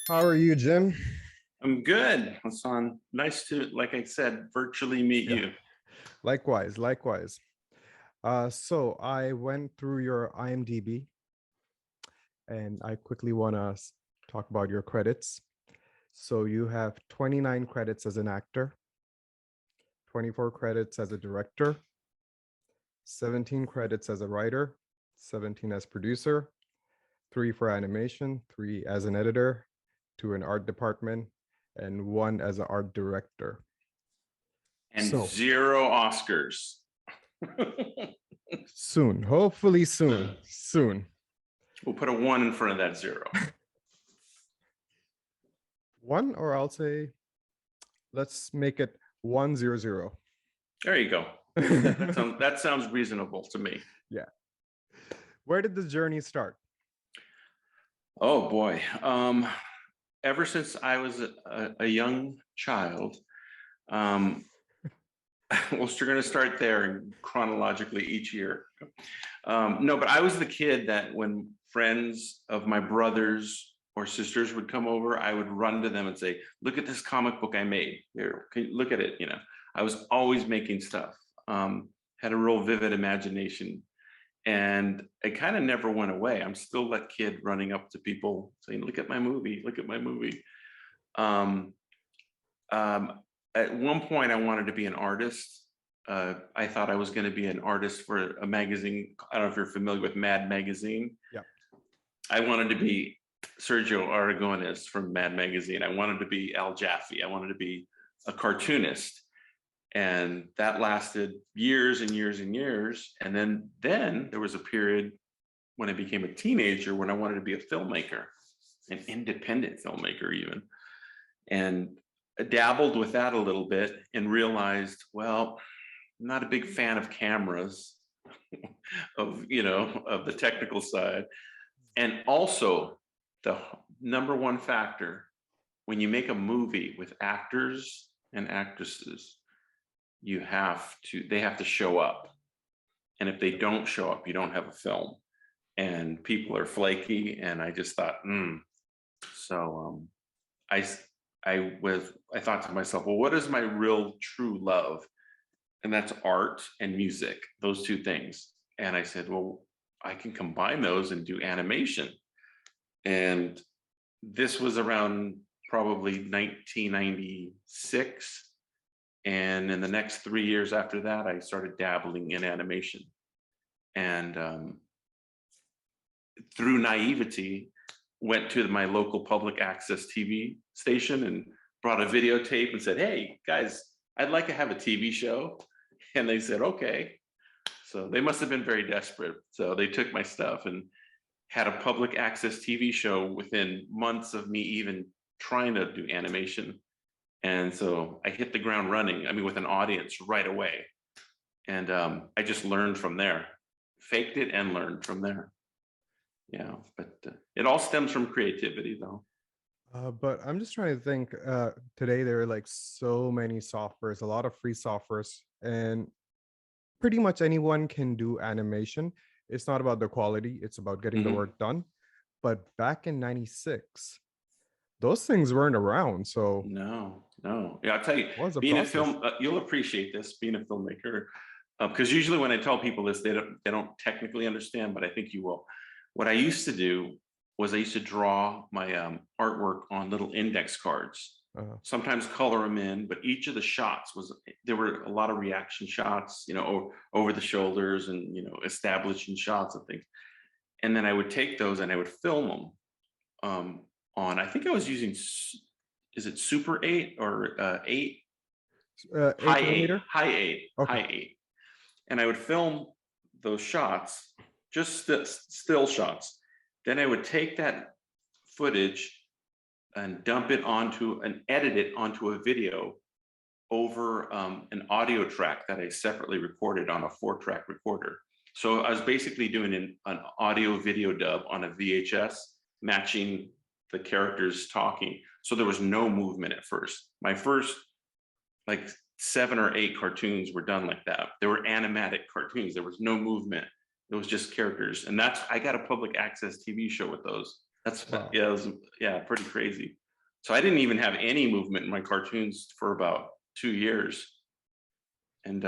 How are you, Jim? I'm good, Hassan. Nice to, like I said, virtually meet Yeah, you. likewise, likewise. So I went through your IMDb and I quickly want to talk about your credits. So you have 29 credits as an actor, 24 credits as a director, 17 credits as a writer, 17 as producer, 3 for animation, 3 as an editor, 2 in art department, and 1 as an art director. And So zero Oscars. soon, hopefully soon. We'll put a 1 in front of that 0. 1, or I'll say, let's make it 100. There you go. That sounds reasonable to me. Yeah. Where did this journey start? Oh boy. Ever since I was a young child, well, we're going to start there chronologically each year. No, but I was the kid that when friends of my brothers or sisters would come over, I would run to them and say, look at this comic book I made. Here, can you look at it? I was always making stuff. Had a real vivid imagination. And it kind of never went away. I'm still that kid running up to people saying, look at my movie, look at my movie. At one point, I wanted to be an artist. I thought I was going to be an artist for a magazine. I don't know if you're familiar with Mad Magazine. Yeah. I wanted to be Sergio Aragonés from Mad Magazine. I wanted to be Al Jaffe. I wanted to be a cartoonist. And that lasted years and years and years. And then there was a period when I became a teenager when I wanted to be a filmmaker, an independent filmmaker even. And I dabbled with that a little bit and realized, well, I'm not a big fan of cameras, of the technical side. And also the number one factor, when you make a movie with actors and actresses, they have to show up. And if they don't show up, you don't have a film. And people are flaky. And I just thought, So I thought to myself, well, what is my real true love? And that's art and music, those two things. And I said, well, I can combine those and do animation. And this was around probably 1996. And in the next 3 years after that, I started dabbling in animation. And through naivety, went to my local public access TV station and brought a videotape and said, hey, guys, I'd like to have a TV show. And they said, okay. So they must have been very desperate. So they took my stuff and had a public access TV show within months of me even trying to do animation. And so I hit the ground running, with an audience right away. And I just learned from there, faked it and learned from there. Yeah, but it all stems from creativity though. But I'm just trying to think, today there are like so many softwares, a lot of free softwares, and pretty much anyone can do animation. It's not about the quality, it's about getting the work done. But back in 96, those things weren't around. So no. Yeah, I'll tell you, being a film, you'll appreciate this, being a filmmaker, because usually when I tell people this, they don't technically understand, but I think you will. What I used to do was I used to draw my artwork on little index cards. Sometimes color them in, but each of the shots there were a lot of reaction shots, over the shoulders and, establishing shots and things. And then I would take those and I would film them on, I think I was using, is it Super 8 or 8? High 8, high 8, okay. High 8. And I would film those shots, just still shots. Then I would take that footage and dump it edit it onto a video over an audio track that I separately recorded on a 4-track recorder. So I was basically doing an audio video dub on a VHS, matching the characters talking. So there was no movement at first. My first like 7 or 8 cartoons were done like that. They were animatic cartoons. There was no movement. It was just characters. And I got a public access TV show with those. That's Wow. yeah, it was pretty crazy. So I didn't even have any movement in my cartoons for about 2 years, and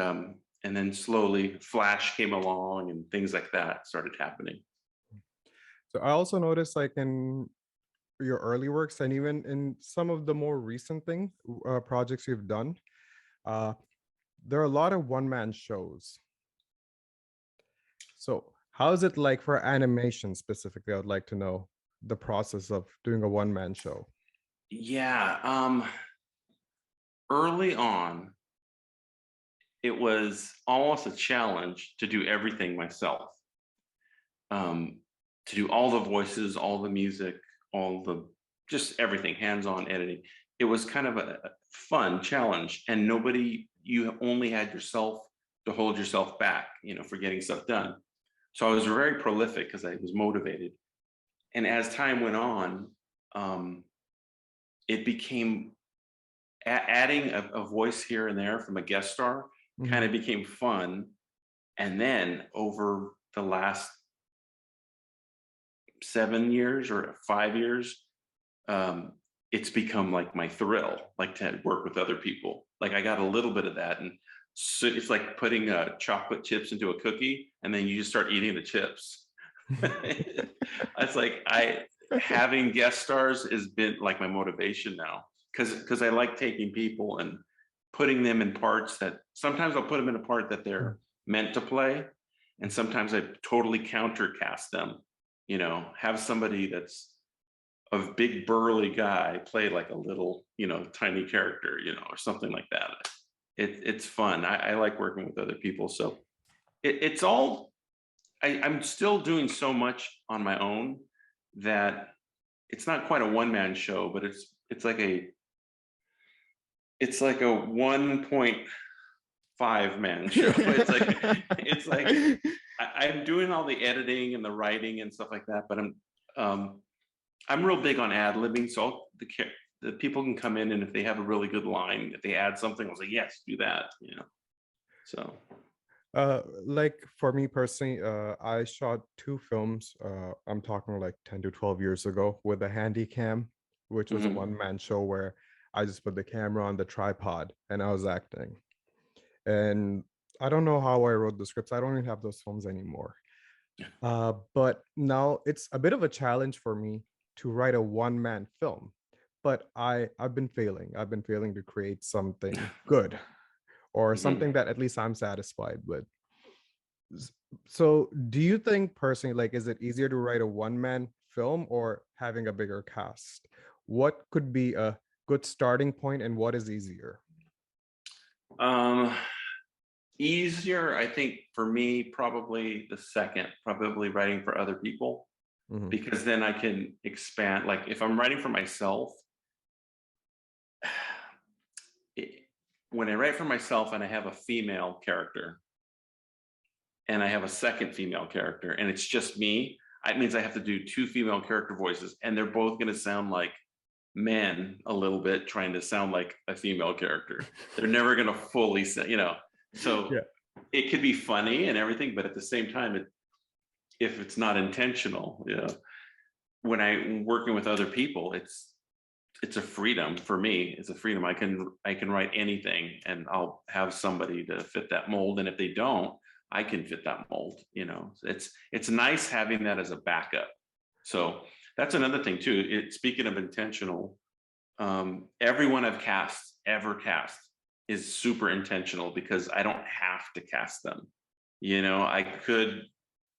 then slowly Flash came along and things like that started happening. So I also noticed, like in your early works and even in some of the more recent projects you've done, uh, there are a lot of one-man shows. So how is it like for animation specifically? I would like to know the process of doing a one-man show. Yeah, early on, it was almost a challenge to do everything myself. To do all the voices, all the music, just everything, hands-on editing. It was kind of a fun challenge, and you only had yourself to hold yourself back, for getting stuff done. So I was very prolific because I was motivated. And as time went on, it became adding a voice here and there from a guest star kind of became fun. And then over the last 7 years or 5 years, it's become like my thrill, like to work with other people. Like I got a little bit of that, and so it's like putting chocolate chips into a cookie, and then you just start eating the chips. It's like having guest stars has been like my motivation now, because I like taking people and putting them in parts that sometimes I'll put them in a part that they're meant to play, and sometimes I totally countercast them. Have somebody that's a big burly guy play like a little, tiny character, or something like that. It's fun. I like working with other people. So it's all, I'm still doing so much on my own that it's not quite a one-man show, but it's like a 1.5 man show. It's like I'm doing all the editing and the writing and stuff like that, but I'm real big on ad-libbing, so the people can come in, and if they have a really good line, if they add something, I'll say, yes, do that, So. Like for me personally, I shot 2 films. I'm talking like 10 to 12 years ago with a handy cam, which was a one-man show where I just put the camera on the tripod and I was acting. And I don't know how I wrote the scripts. I don't even have those films anymore. But now it's a bit of a challenge for me to write a one-man film, but I've been failing. I've been failing to create something good or something that at least I'm satisfied with. So do you think personally, like, is it easier to write a one-man film or having a bigger cast? What could be a good starting point and what is easier? Easier, I think, for me, probably the second, probably writing for other people, because then I can expand. Like if I'm writing for myself, when I write for myself and I have a female character and I have a second female character and it's just me, it means I have to do 2 female character voices, and they're both going to sound like men a little bit, trying to sound like a female character. They're never going to fully say, so it could be funny and everything, but at the same time, if it's not intentional, when I'm working with other people, it's a freedom for me. It's a freedom. I can write anything, and I'll have somebody to fit that mold. And if they don't, I can fit that mold. It's nice having that as a backup. So that's another thing too. Speaking of intentional, everyone I've ever cast is super intentional, because I don't have to cast them. I could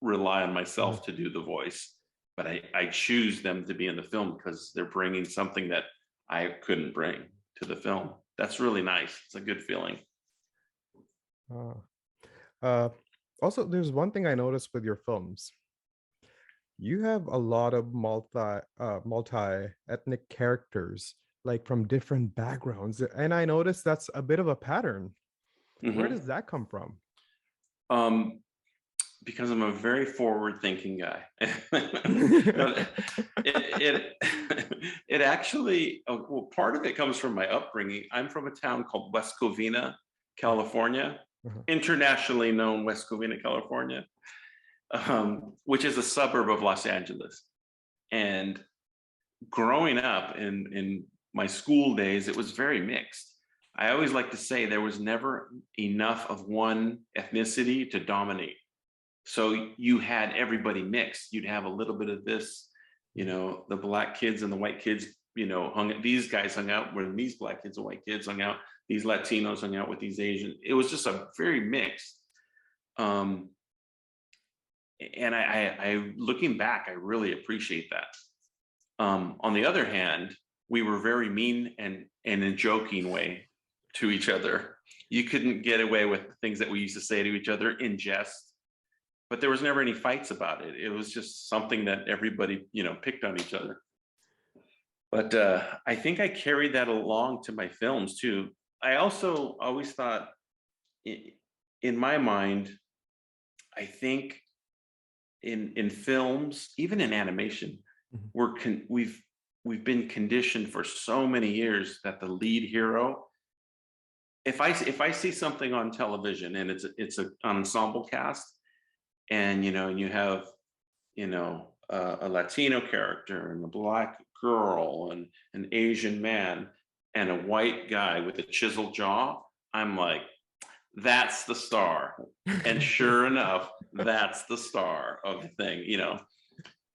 rely on myself to do the voice, but I choose them to be in the film because they're bringing something that I couldn't bring to the film. That's really nice. It's a good feeling. Also, there's one thing I noticed with your films. You have a lot of multi-ethnic characters, like from different backgrounds, and I noticed that's a bit of a pattern. Where does that come from? Because I'm a very forward-thinking guy. It actually, well, part of it comes from my upbringing. I'm from a town called West Covina, California, internationally known West Covina, California, which is a suburb of Los Angeles. And growing up in my school days, it was very mixed. I always like to say there was never enough of one ethnicity to dominate. So you had everybody mixed. You'd have a little bit of this, the black kids and the white kids, these guys hung out when these black kids and white kids hung out. These Latinos hung out with these Asians. It was just a very mixed. And I looking back, I really appreciate that. On the other hand, we were very mean and in a joking way to each other. You couldn't get away with the things that we used to say to each other in jest, but there was never any fights about it. It was just something that everybody, picked on each other. But I think I carried that along to my films too. I also always thought, in my mind, I think in films, even in animation, we've been conditioned for so many years that the lead hero, if I see something on television and it's an ensemble cast, and you have a Latino character and a black girl and an Asian man and a white guy with a chiseled jaw, I'm like, that's the star. And sure enough, that's the star of the thing,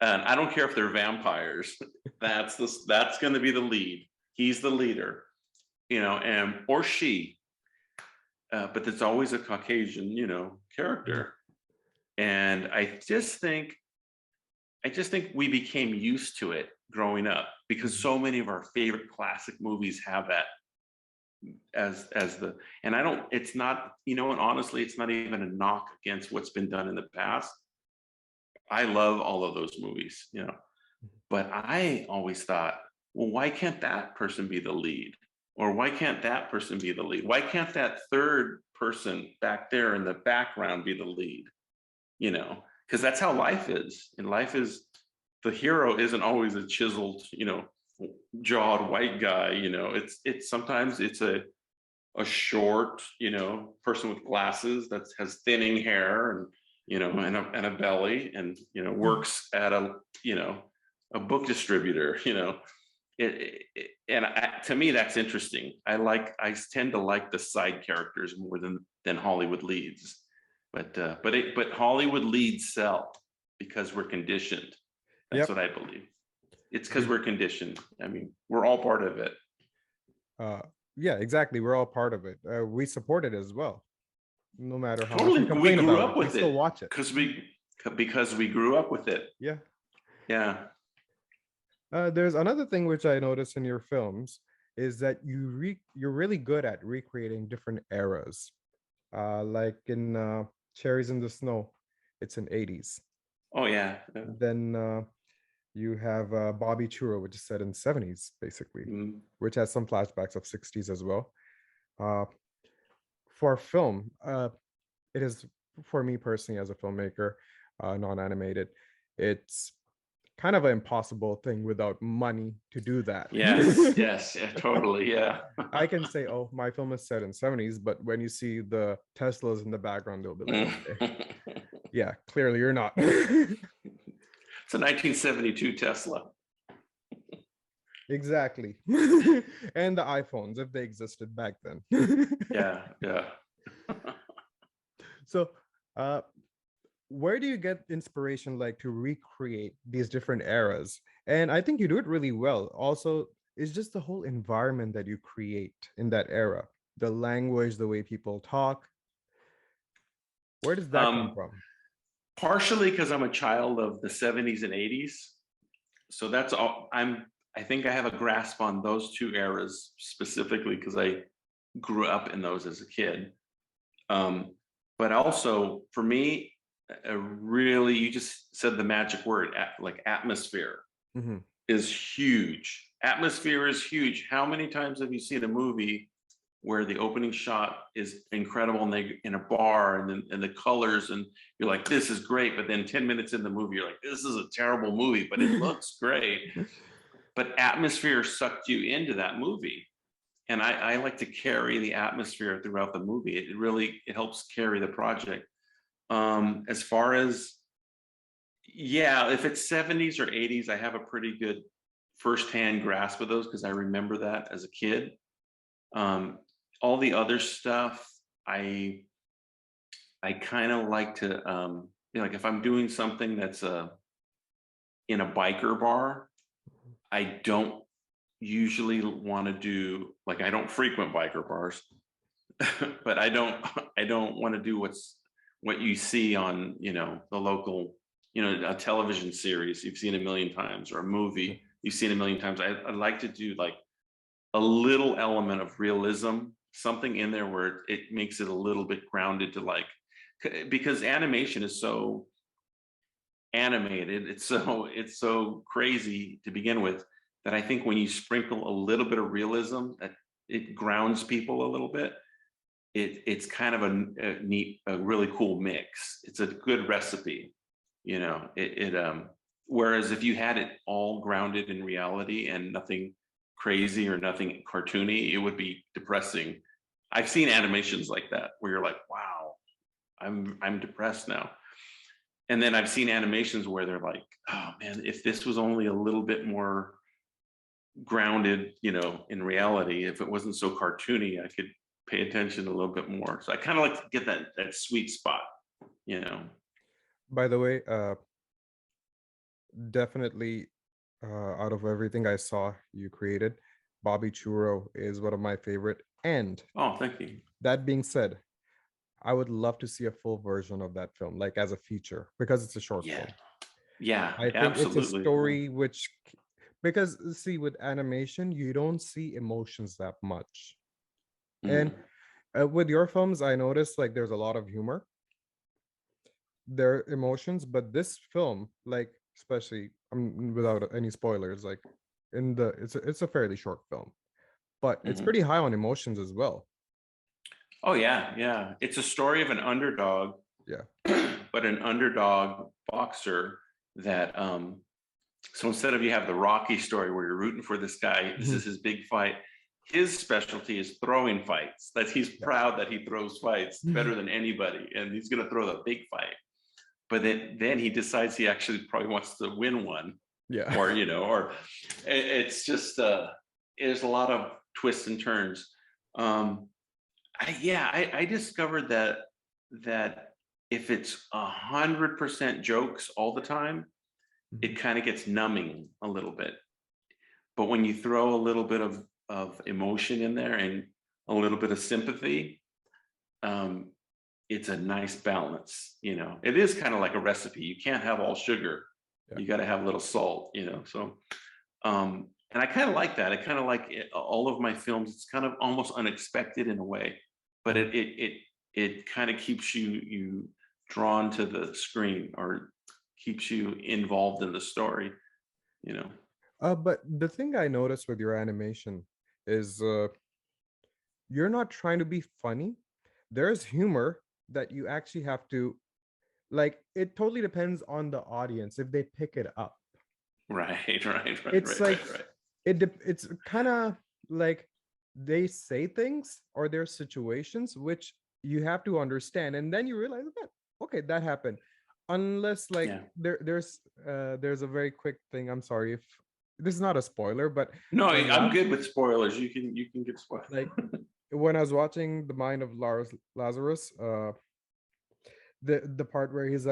and I don't care if they're vampires. That's going to be the lead. He's the leader, and or she. But there's always a Caucasian, character. And I just think we became used to it growing up because so many of our favorite classic movies have that as the. And it's not, and honestly, it's not even a knock against what's been done in the past. I love all of those movies, but I always thought, well, why can't that person be the lead? Or why can't that person be the lead? Why can't that third person back there in the background be the lead? Because that's how life is. And life is, the hero isn't always a chiseled, jawed white guy. It's sometimes it's a short, person with glasses that has thinning hair and and a belly, and works at a book distributor. To me, that's interesting. I tend to like the side characters more than Hollywood leads, but Hollywood leads sell because we're conditioned. That's what I believe. It's because we're conditioned. I mean, we're all part of it. Yeah, exactly. We're all part of it. We support it as well. No matter how totally. much we complain grew about up it, with we still watch it. Because we grew up with it. Yeah. Yeah. There's another thing which I noticed in your films is that you're really good at recreating different eras. Like in Cherries in the Snow, it's in 80s. Oh yeah. Then you have Bobby Churro, which is set in 70s, basically, which has some flashbacks of 60s as well. For film, it is, for me personally as a filmmaker, non-animated, it's kind of an impossible thing without money to do that. Yes, yes, yeah, totally, yeah. I can say, oh, my film is set in 70s, but when you see the Teslas in the background, they'll be like, okay. Yeah, clearly you're not. It's a 1972 Tesla. Exactly. And the iPhones, if they existed back then. Yeah. So where do you get inspiration to recreate these different eras? And I think you do it really well. Also, it's just the whole environment that you create in that era, the language, the way people talk. Where does that come from? Partially because I'm a child of the 70s and 80s. So that's all. I think I have a grasp on those two eras specifically because I grew up in those as a kid. But also for me, really, you just said the magic word, atmosphere is huge. Atmosphere is huge. How many times have you seen a movie where the opening shot is incredible and they in a bar and the colors and you're like, this is great, but then 10 minutes in the movie you're like, this is a terrible movie, but it looks great. But atmosphere sucked you into that movie. And I like to carry the atmosphere throughout the movie. It helps carry the project. As far as Yeah, if it's 70s or 80s, I have a pretty good firsthand grasp of those because I remember that as a kid. All the other stuff, I kind of like to, like if I'm doing something that's in a biker bar, I don't usually want to do, like, I don't frequent biker bars, but I don't want to do what you see on, the local, a television series you've seen a million times, or a movie you've seen a million times. I like to do like a little element of realism, something in there where it makes it a little bit grounded to, like, because animation is so animated, it's so crazy to begin with, that I think when you sprinkle a little bit of realism, that it grounds people a little bit. It's kind of a neat, a really cool mix. It's a good recipe, whereas if you had it all grounded in reality and nothing crazy or nothing cartoony, it would be depressing. I've seen animations like that where you're like, wow, I'm depressed now. And then I've seen animations where they're like, oh man, if this was only a little bit more grounded, in reality, if it wasn't so cartoony, I could pay attention a little bit more. So I kind of like to get that sweet spot, By the way, definitely, out of everything I saw you created, Bobby Churro is one of my favorite. And oh, thank you. that being said, I would love to see a full version of that film, like as a feature, because it's a short film. Yeah, I think absolutely. It's a story because see, with animation, you don't see emotions that much. And with your films, I noticed like there's a lot of humor, there are emotions, but this film, like especially without any spoilers, like it's a fairly short film, but it's pretty high on emotions as well. Oh yeah. It's a story of an underdog. Yeah. But an underdog boxer that so instead of, you have the Rocky story where you're rooting for this guy, this is his big fight. His specialty is throwing fights. That he's proud that he throws fights better than anybody, and he's going to throw the big fight. But then he decides he actually probably wants to win one. Yeah. Or it's just there's a lot of twists and turns. I discovered that if it's 100% jokes all the time, it kind of gets numbing a little bit. But when you throw a little bit of emotion in there and a little bit of sympathy, it's a nice balance. It is kind of like a recipe. You can't have all sugar. You got to have a little salt. So and I kind of like that. I kind of like all of my films. It's kind of almost unexpected in a way, but it kind of keeps you drawn to the screen, or keeps you involved in the story. But the thing I noticed with your animation is you're not trying to be funny. There's humor that you actually have to, like, it totally depends on the audience if they pick it up. Right. It's like it's kind of like they say things, or there's situations which you have to understand, and then you realize that okay, that happened. Unless like there's a very quick thing. I'm sorry if this is not a spoiler, but no, I'm good with spoilers. You can get spoiled. Like when I was watching The Mind of Lazarus, the part where he's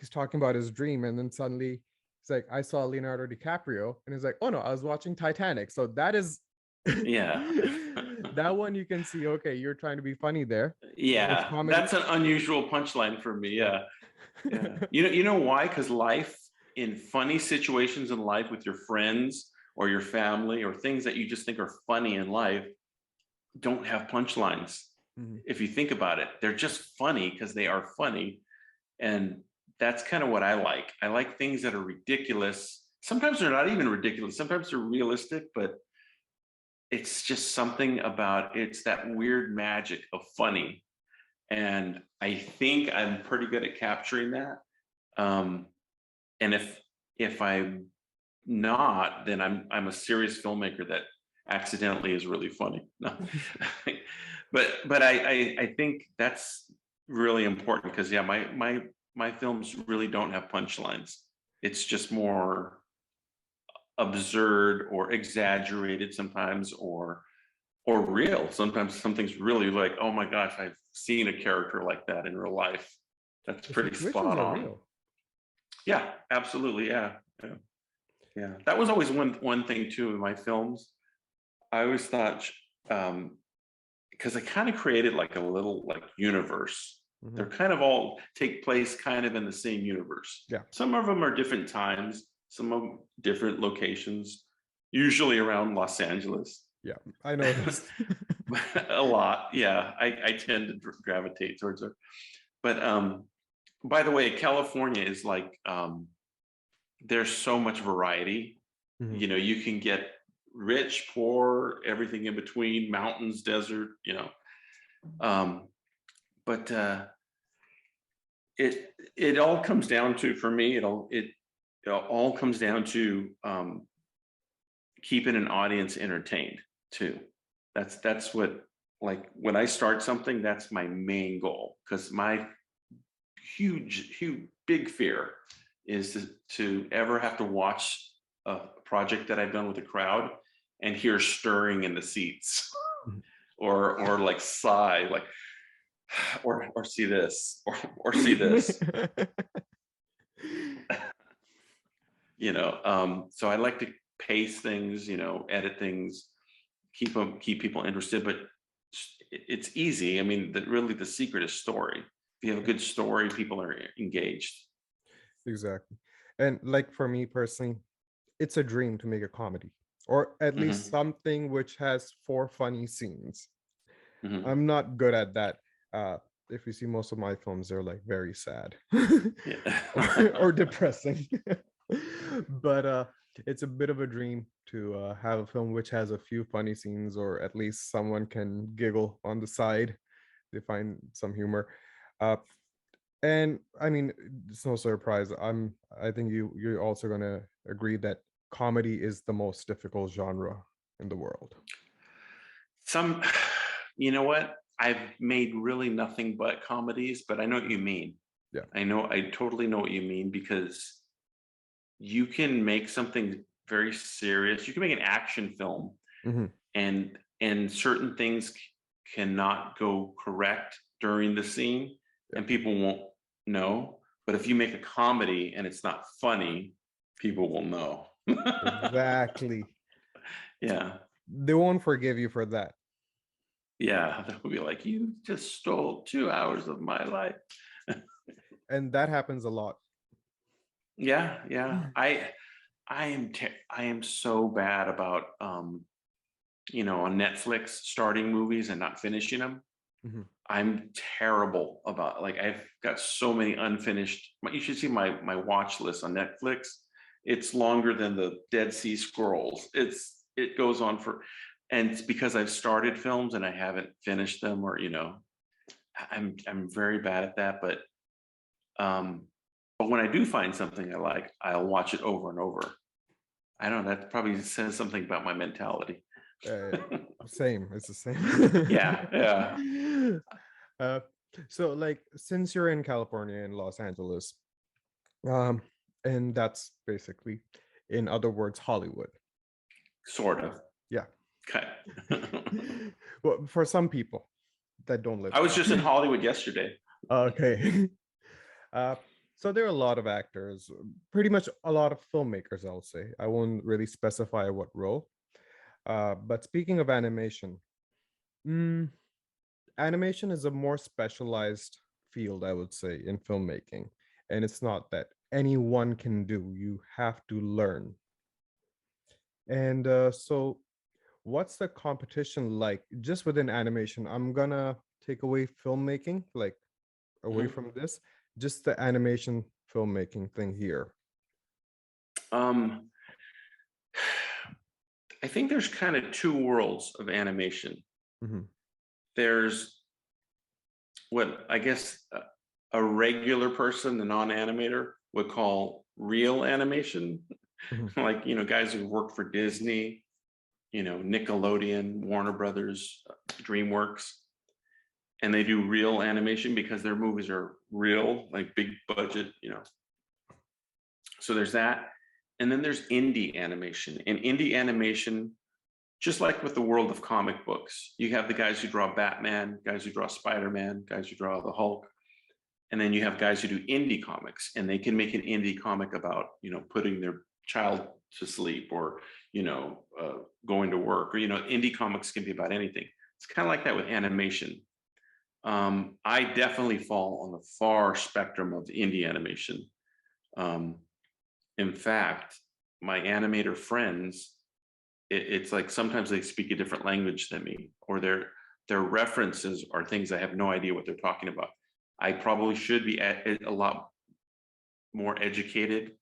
talking about his dream, and then suddenly he's like, I saw Leonardo DiCaprio, and he's like, oh no, I was watching Titanic. So that is that one you can see, okay, you're trying to be funny there. Yeah, that's an unusual punchline for me. Yeah. You know why? Because life, in funny situations in life with your friends or your family, or things that you just think are funny in life, don't have punchlines. If you think about it, they're just funny because they are funny. And that's kind of what I like. I like things that are ridiculous. Sometimes they're not even ridiculous. Sometimes they're realistic, but it's just something about, it's that weird magic of funny. And I think I'm pretty good at capturing that. And if I'm not, then I'm a serious filmmaker that accidentally is really funny. No. but I think that's really important, because my films really don't have punchlines. It's just more absurd or exaggerated sometimes, or real. Sometimes something's really like, oh my gosh, I've seen a character like that in real life. That's The pretty situations spot are on. real. Yeah, absolutely. Yeah. Yeah. Yeah. That was always one thing too in my films. I always thought, because I kind of created like a little like universe. Mhm. They're kind of all take place kind of in the same universe. Yeah. Some of them are different times, some of them different locations, usually around Los Angeles. Yeah, I noticed. A lot. Yeah. I tend to gravitate towards it. But by the way, California is like, there's so much variety. Mhm. You know, you can get rich, poor, everything in between, mountains, desert, you know. But it all comes down to, for me, it all comes down to keeping an audience entertained too. That's what, like, when I start something, that's my main goal, because my huge big fear is to ever have to watch a project that I've done with a crowd and hear stirring in the seats, Mhm. or like sigh, like, or see this, or see this. You know, so I like to pace things, you know, edit things, keep people interested. But it's easy. I mean, really the secret is story. If you have a good story, people are engaged. Exactly. And like for me personally, it's a dream to make a comedy, or at least Hmm. something which has 4 funny scenes. Hmm. I'm not good at that. Uh, if you see most of my films, they're like very sad or Yeah. depressing. But it's a bit of a dream to have a film which has a few funny scenes, or at least someone can giggle on the side. They find some humor. Uh, and I mean, it's no surprise. I think you're also gonna agree that comedy is the most difficult genre in the world. Some, you know what? I've made really nothing but comedies, but I know what you mean. Yeah. I totally know what you mean, because you can make something very serious. You can make an action film, Hmm. and certain things cannot go correct during the scene, Yeah. and people won't know. But if you make a comedy and it's not funny, people will know. Exactly. Yeah. They won't forgive you for that. Yeah. That would be like, you just stole 2 hours of my life. And that happens a lot. Yeah. Yeah. I am so bad about, you know, on Netflix starting movies and not finishing them. Mhm. I'm terrible about, like, I've got so many unfinished. You should see my watch list on Netflix. It's longer than the Dead Sea Scrolls. It goes on for, and it's because I've started films and I haven't finished them, or, you know, I'm very bad at that. Um, but when I do find something I like, I'll watch it over and over. I don't know, that probably says something about my mentality. Uh, Same. It's the Yeah, yeah. same. uh, so, like, since you're in California and Los Angeles, um, and that's basically, in other words, Hollywood. Sort of. Yeah. Okay. Well, for some people that don't live I was just in there. Hollywood yesterday. Okay. Uh, so there are a lot of actors, pretty much a lot of filmmakers, I'll say. I won't really specify what role. But speaking of animation, mm, animation is a more specialized field, I would say, in filmmaking. And it's not that anyone can do, you have to learn. And so, what's the competition like just within animation? I'm gonna take away filmmaking, like away Mhm. from this, just the animation filmmaking thing here. Um, I think there's kind of two worlds of animation. Mhm. There's what I guess a regular person, the non-animator, would call real animation. Mhm. Like, you know, guys who work for Disney, you know, Nickelodeon, Warner Brothers, DreamWorks, and they do real animation because their movies are real, like big budget, you know. So there's that. And then there's indie animation. And indie animation, just like with the world of comic books, you have the guys who draw Batman, guys who draw Spider-Man, guys who draw the Hulk. And then you have guys who do indie comics, and they can make an indie comic about, putting their child to sleep, or, going to work, or, indie comics can be about anything. It's kind of like that with animation. I definitely fall on the far spectrum of indie animation. In fact, my animator friends, it's like sometimes they speak a different language than me, or their references are things I have no idea what they're talking about. I probably should be a lot more educated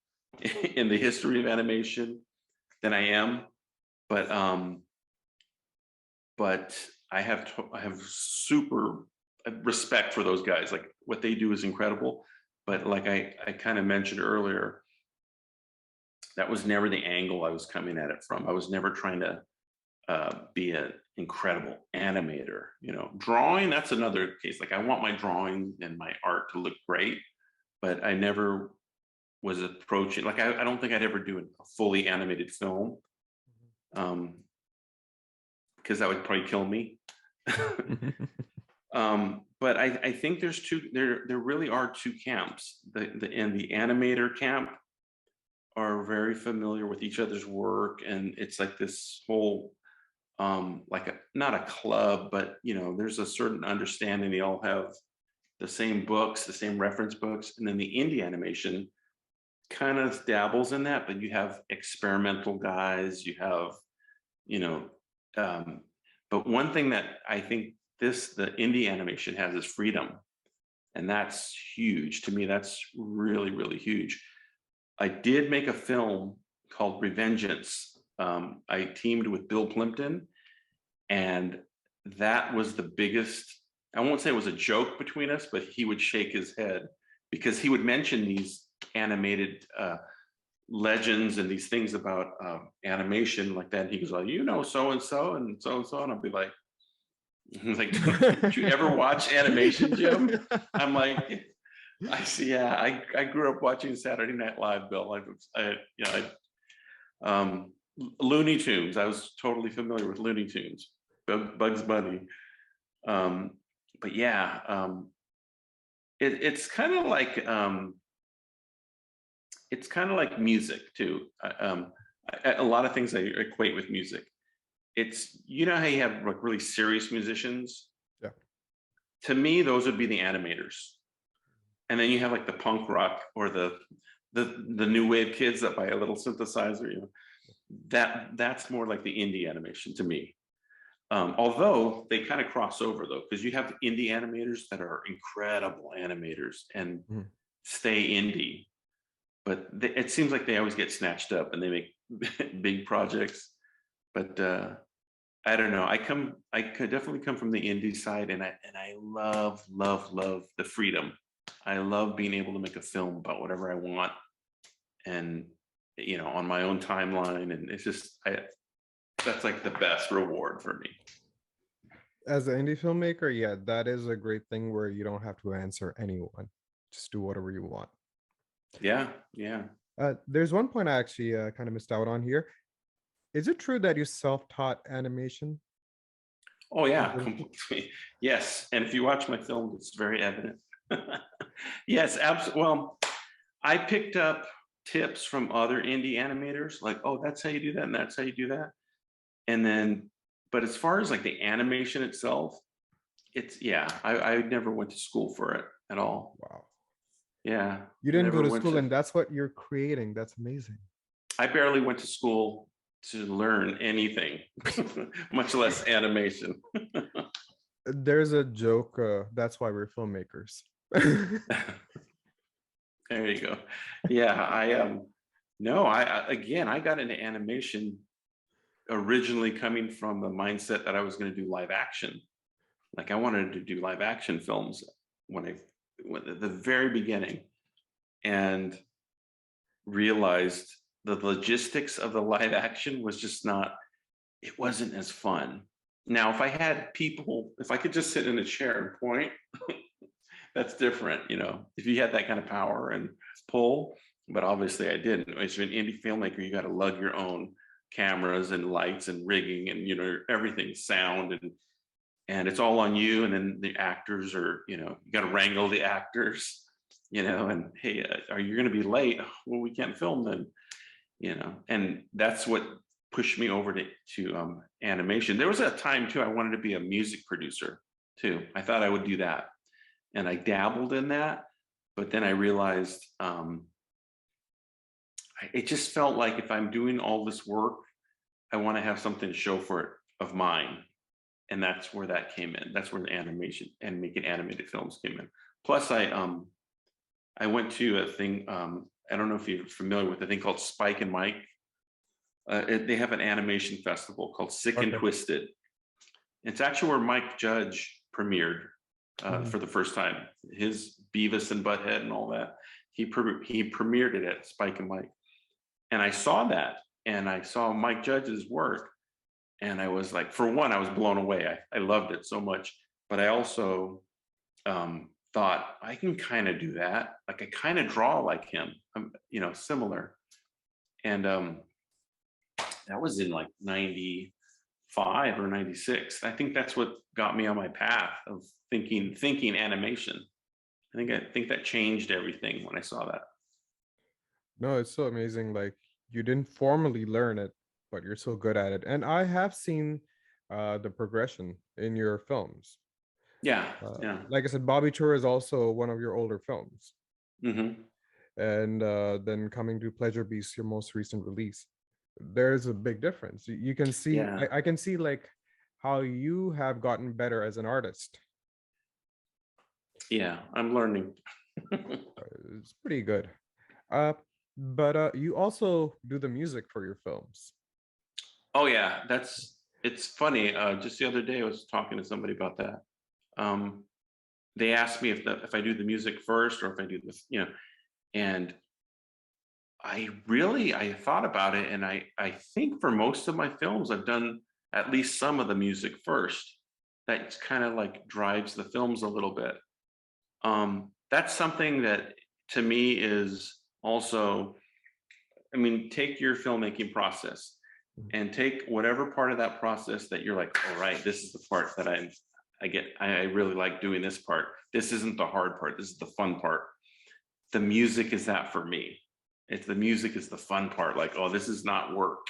in the history of animation than I am, but I have super respect for those guys. Like, what they do is incredible. But like I kind of mentioned earlier, that was never the angle I was coming at it from. I was never trying to be an incredible animator. Drawing, that's another case. Like, I want my drawing and my art to look great, but I never was approaching, like, I don't think I'd ever do a fully animated film, because that would probably kill me. But I think there really are two camps. The animator camp are very familiar with each other's work, and it's like this whole like not a club, but there's a certain understanding. They all have the same books, the same reference books. And then the indie animation kind of dabbles in that, but you have experimental guys, you have, but one thing that I think the indie animation has is freedom. And that's huge to me. That's really, really huge. I did make a film called Revengeance. I teamed with Bill Plimpton, and that was the biggest, I won't say it was a joke between us, but he would shake his head because he would mention these animated legends and these things about animation like that. And he goes, well, so-and-so and so-and-so. And I'll be like, did you ever watch animation, Jim? I'm like, I see. Yeah, I grew up watching Saturday Night Live, Bill. Looney Tunes. I was totally familiar with Looney Tunes, Bugs Bunny. But yeah, it's kind of like music too. A lot of things I equate with music. It's, how you have like really serious musicians. Yeah. To me, those would be the animators. And then you have like the punk rock or the new wave kids that buy a little synthesizer. That's more like the indie animation to me. Although they kind of cross over though, because you have indie animators that are incredible animators and stay indie, but it seems like they always get snatched up and they make big projects. But I don't know. I could definitely come from the indie side, and I love the freedom. I love being able to make a film about whatever I want, and on my own timeline, and it's just that's like the best reward for me. As an indie filmmaker, yeah, that is a great thing where you don't have to answer anyone. Just do whatever you want. Yeah. There's one point I actually kind of missed out on here. Is it true that you self-taught animation? Oh yeah, completely. Yes, and if you watch my film, it's very evident. Yes, absolutely. Well, I picked up tips from other indie animators, like, oh, that's how you do that, and that's how you do that. And then, but as far as like the animation itself, I never went to school for it at all. Wow. Yeah. You didn't go to school, and that's what you're creating. That's amazing. I barely went to school to learn anything, much less animation. There's a joke, that's why we're filmmakers. There you go. Yeah, I got into animation originally coming from the mindset that I was going to do live action. Like, I wanted to do live action films when at the very beginning, and realized the logistics of the live action was just it wasn't as fun. Now, if I could just sit in a chair and point, that's different. If you had that kind of power and pull, but obviously I didn't. As an indie filmmaker, you got to lug your own cameras and lights and rigging and, you know, everything, sound, and it's all on you. And then the actors are, you know, you got to wrangle the actors, you know, and hey, are you going to be late? Well, we can't film then, you know. And that's what pushed me over to animation. There was a time too, I wanted to be a music producer too. I thought I would do that, and I dabbled in that, but then I realized it just felt like if I'm doing all this work, I want to have something to show for it of mine. And that's where that came in. That's where the animation and making animated films came in. Plus I went to a thing, I don't know if you're familiar with a thing called Spike and Mike. They have an animation festival called Sick and Twisted. It's actually where Mike Judge premiered for the first time. His Beavis and Butthead and all that. He premiered it at Spike and Mike. And I saw that, and I saw Mike Judge's work. And I was like, for one, I was blown away. I loved it so much. But I also thought, I can kind of do that. Like, I kind of draw like him, you know, similar. And that was in like 95 or 96. I think that's what got me on my path of thinking animation. I think that changed everything when I saw that. No, it's so amazing. Like, you didn't formally learn it, but you're so good at it. And I have seen the progression in your films. Yeah, yeah. Like I said, Bobby Tour is also one of your older films. Mm-hmm. And then coming to Pleasure Beast, your most recent release, there's a big difference. You can see, Yeah. I can see like how you have gotten better as an artist. Yeah, I'm learning. It's pretty good. But you also do the music for your films. Oh yeah, it's funny. Just the other day, I was talking to somebody about that. They asked me if I do the music first or if I do the, you know, and I thought about it, and I think for most of my films, I've done at least some of the music first. That kind of like drives the films a little bit. That's something that to me is also, I mean, take your filmmaking process and take whatever part of that process that you're like, all right, this is the part that I really like doing this part. This isn't the hard part. This is the fun part. The music is that for me. It's the music is the fun part. Like, oh, this is not work.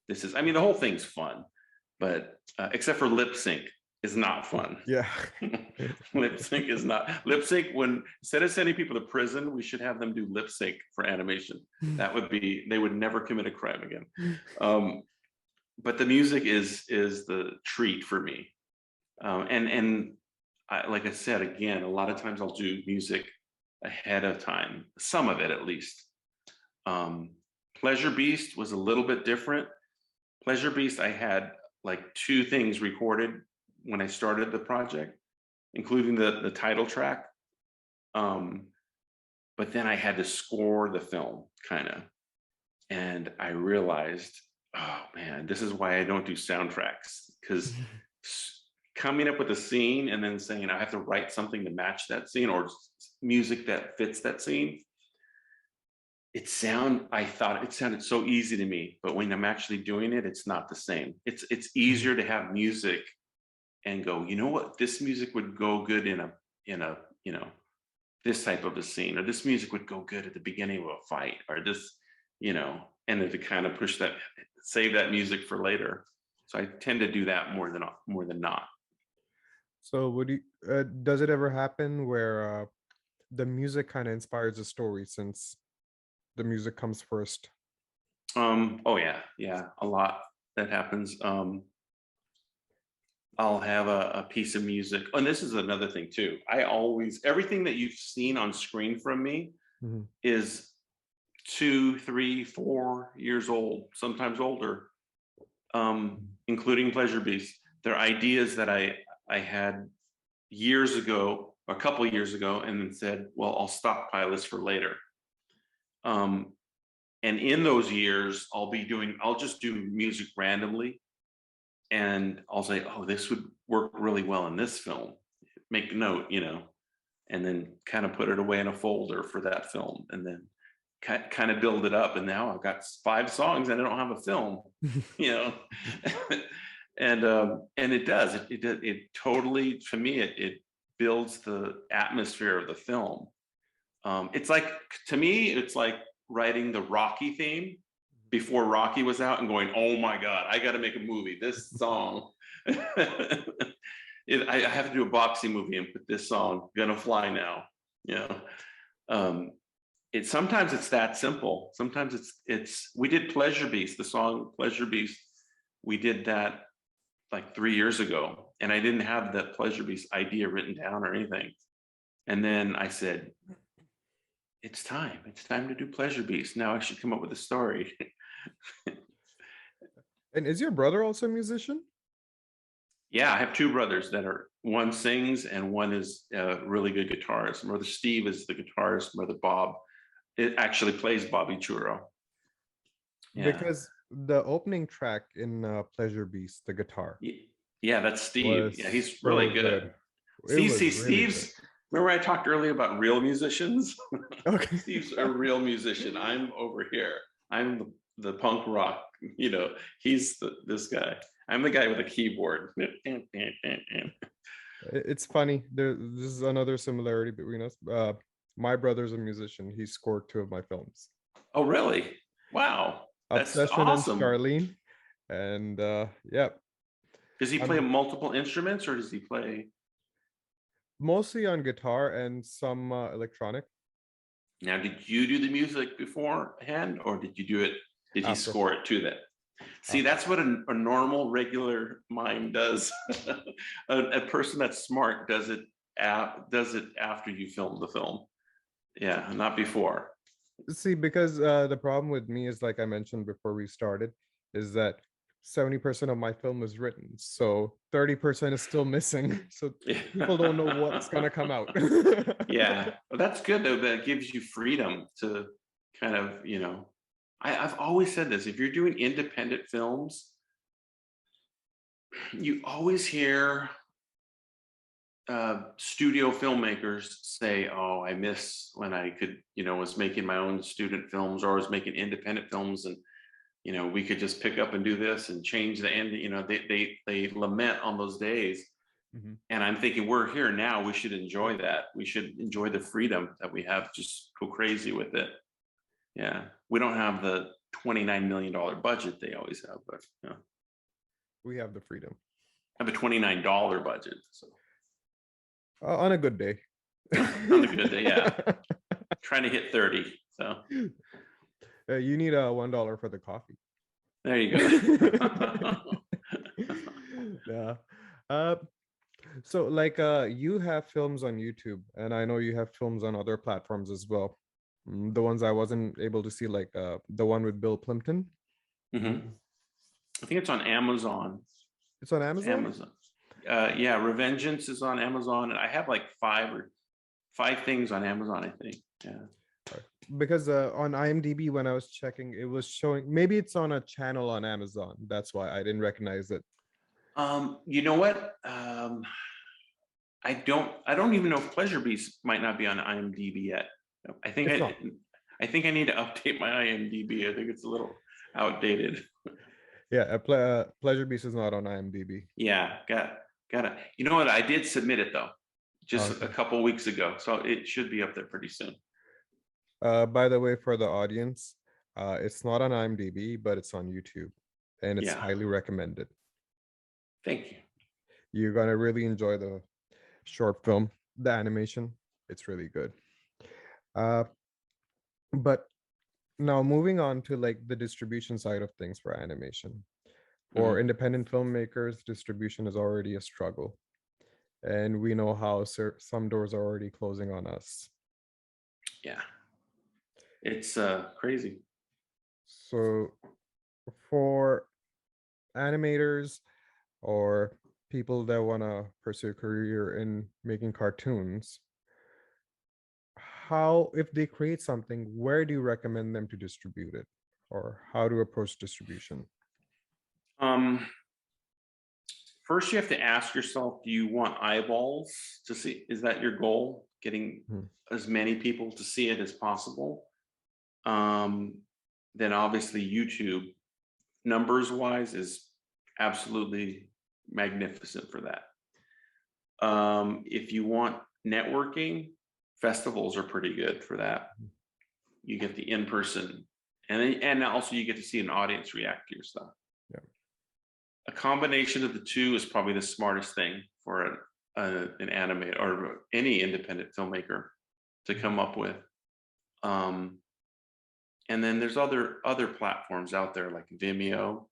This is, I mean, the whole thing's fun, but except for lip sync is not fun. Yeah. Lip sync is not. Lip sync, when instead of sending people to prison, we should have them do lip sync for animation. That would be, they would never commit a crime again. But the music is the treat for me. And like I said, again, a lot of times I'll do music ahead of time, some of it at least. Pleasure Beast was a little bit different. Pleasure Beast, I had like 2 things recorded when I started the project, including the title track. But then I had to score the film, kind of. And I realized, oh man, this is why I don't do soundtracks, because coming up with a scene and then saying I have to write something to match that scene or music that fits that scene. I thought it sounded so easy to me, but when I'm actually doing it, it's not the same. It's easier to have music and go, you know what, this music would go good in a you know, this type of a scene, or this music would go good at the beginning of a fight, or this, you know, and then to kind of push that, save that music for later. So I tend to do that more than not. So would you does it ever happen where the music kind of inspires the story, since the music comes first? Oh yeah, a lot that happens. I'll have a piece of music, and this is another thing too. Everything that you've seen on screen from me is 2, 3, 4 years old, sometimes older, including Pleasure Beast. They're ideas that I had years ago, a couple of years ago, and then said, well, I'll stockpile this for later. And in those years, I'll just do music randomly. And I'll say, oh, this would work really well in this film. Make a note, you know, and then kind of put it away in a folder for that film. And then kind of build it up. And now I've got 5 songs and I don't have a film, you know. And it does, it totally, to me, it builds the atmosphere of the film. It's like, to me, it's like writing the Rocky theme before Rocky was out and going, oh my God, I got to make a movie. This song, I have to do a boxing movie and put this song, Gonna Fly Now. You know, sometimes it's that simple. Sometimes we did Pleasure Beast, the song Pleasure Beast. We did that like 3 years ago, and I didn't have that Pleasure Beast idea written down or anything. And then I said, it's time to do Pleasure Beast. Now I should come up with a story. And is your brother also a musician? Yeah, I have 2 brothers that one sings and one is a really good guitarist. Brother Steve is the guitarist. Brother Bob, it actually plays Bobby Churro. Yeah. Because the opening track in Pleasure Beast, the guitar. Yeah, that's Steve. Yeah, he's really good. Steve's, remember I talked earlier about real musicians? Okay. Steve's a real musician. I'm over here. I'm the punk rock, you know, he's this guy. I'm the guy with a keyboard. It's funny. This is another similarity between us. My brother's a musician. He scored 2 of my films. Oh, really? Wow. That's Obsession awesome. And Charlene. And yeah. Does he play multiple instruments, or does he play? Mostly on guitar and some electronic. Now, did you do the music beforehand, or did you do it? Did he score it to that? See, that's what a normal, regular mind does. a person that's smart does it after you film the film. Yeah, not before. See, because the problem with me is, like I mentioned before we started, is that 70% of my film is written, so 30% is still missing. So people don't know what's gonna come out. Yeah, well, that's good though. That gives you freedom to kind of, you know. I've always said this: if you're doing independent films, you always hear studio filmmakers say, "Oh, I miss when I could, you know, was making my own student films or was making independent films, and you know, we could just pick up and do this and change the end." You know, they lament on those days. Mm-hmm. And I'm thinking, we're here now. We should enjoy that. We should enjoy the freedom that we have. Just go crazy with it. Yeah, we don't have the $29 million budget they always have, but you know, we have the freedom. I have a $29 budget. So on a good day. On a good day, yeah. Trying to hit 30. So you need a $1 for the coffee. There you go. Yeah. So like you have films on YouTube, and I know you have films on other platforms as well. The ones I wasn't able to see, like the one with Bill Plimpton. Mm-hmm. I think it's on Amazon. It's on Amazon? Amazon. Yeah, Revengeance is on Amazon, and I have like 5 things on Amazon, I think. Yeah. Because on IMDb, when I was checking, it was showing, maybe it's on a channel on Amazon. That's why I didn't recognize it. You know what? I don't even know if Pleasure Beast might not be on IMDb yet. I think I need to update my IMDb. I think it's a little outdated. Yeah, Pleasure Beast is not on IMDb. Yeah, got it. You know what? I did submit it though, just a couple of weeks ago, so it should be up there pretty soon. By the way, for the audience, it's not on IMDb, but it's on YouTube, and it's highly recommended. Thank you. You're gonna really enjoy the short film, the animation. It's really good. But now moving on to like the distribution side of things for animation. For independent filmmakers, distribution is already a struggle. And we know how some doors are already closing on us. Yeah. It's crazy. So for animators or people that want to pursue a career in making cartoons, how, if they create something, where do you recommend them to distribute it, or how to approach distribution? First, you have to ask yourself, do you want eyeballs to see? Is that your goal? Getting as many people to see it as possible? then obviously YouTube, numbers wise, is absolutely magnificent for that. If you want networking, festivals are pretty good for that. You get the in-person, and also you get to see an audience react to your stuff. Yeah. A combination of the two is probably the smartest thing for an animator or any independent filmmaker to come up with. And then there's other platforms out there like Vimeo,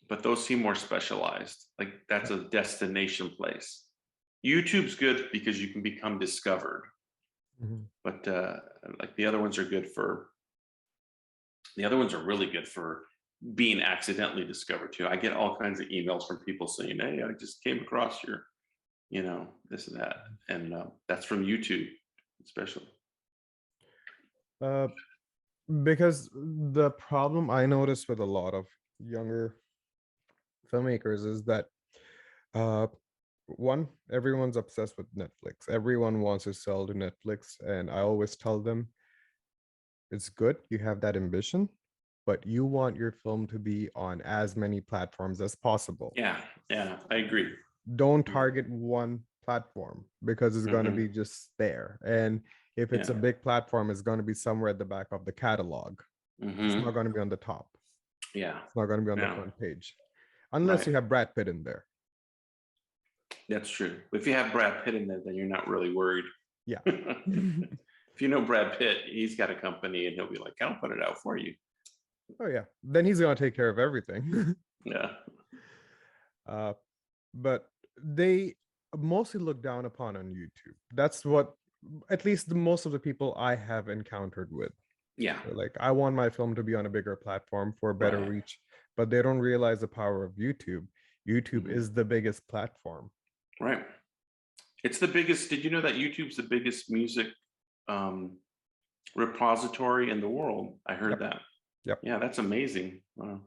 but those seem more specialized. Like that's a destination place. YouTube's good because you can become discovered, but like the other ones are good for. The other ones are really good for being accidentally discovered too. I get all kinds of emails from people saying, "Hey, I just came across your, this and that," and that's from YouTube, especially. Because the problem I notice with a lot of younger filmmakers is that one, everyone's obsessed with Netflix. Everyone wants to sell to Netflix, and I always tell them it's good you have that ambition, but you want your film to be on as many platforms as possible. Yeah, I agree. Don't target one platform because it's going to be just there, and if it's a big platform, it's going to be somewhere at the back of the catalog. It's not going to be on the top. Yeah, it's not going to be on the front page unless you have Brad Pitt in there. That's true. If you have Brad Pitt in there, then you're not really worried. Yeah. If you know Brad Pitt, he's got a company and he'll be like, I'll put it out for you. Oh yeah, then he's going to take care of everything. Yeah. But they mostly look down upon on YouTube. That's what, at least most of the people I have encountered with. Yeah. They're like, I want my film to be on a bigger platform for better reach, but they don't realize the power of YouTube. YouTube is the biggest platform. Right. It's the biggest. Did you know that YouTube's the biggest music repository in the world? I heard that. Yep. Yeah, that's amazing. Wow.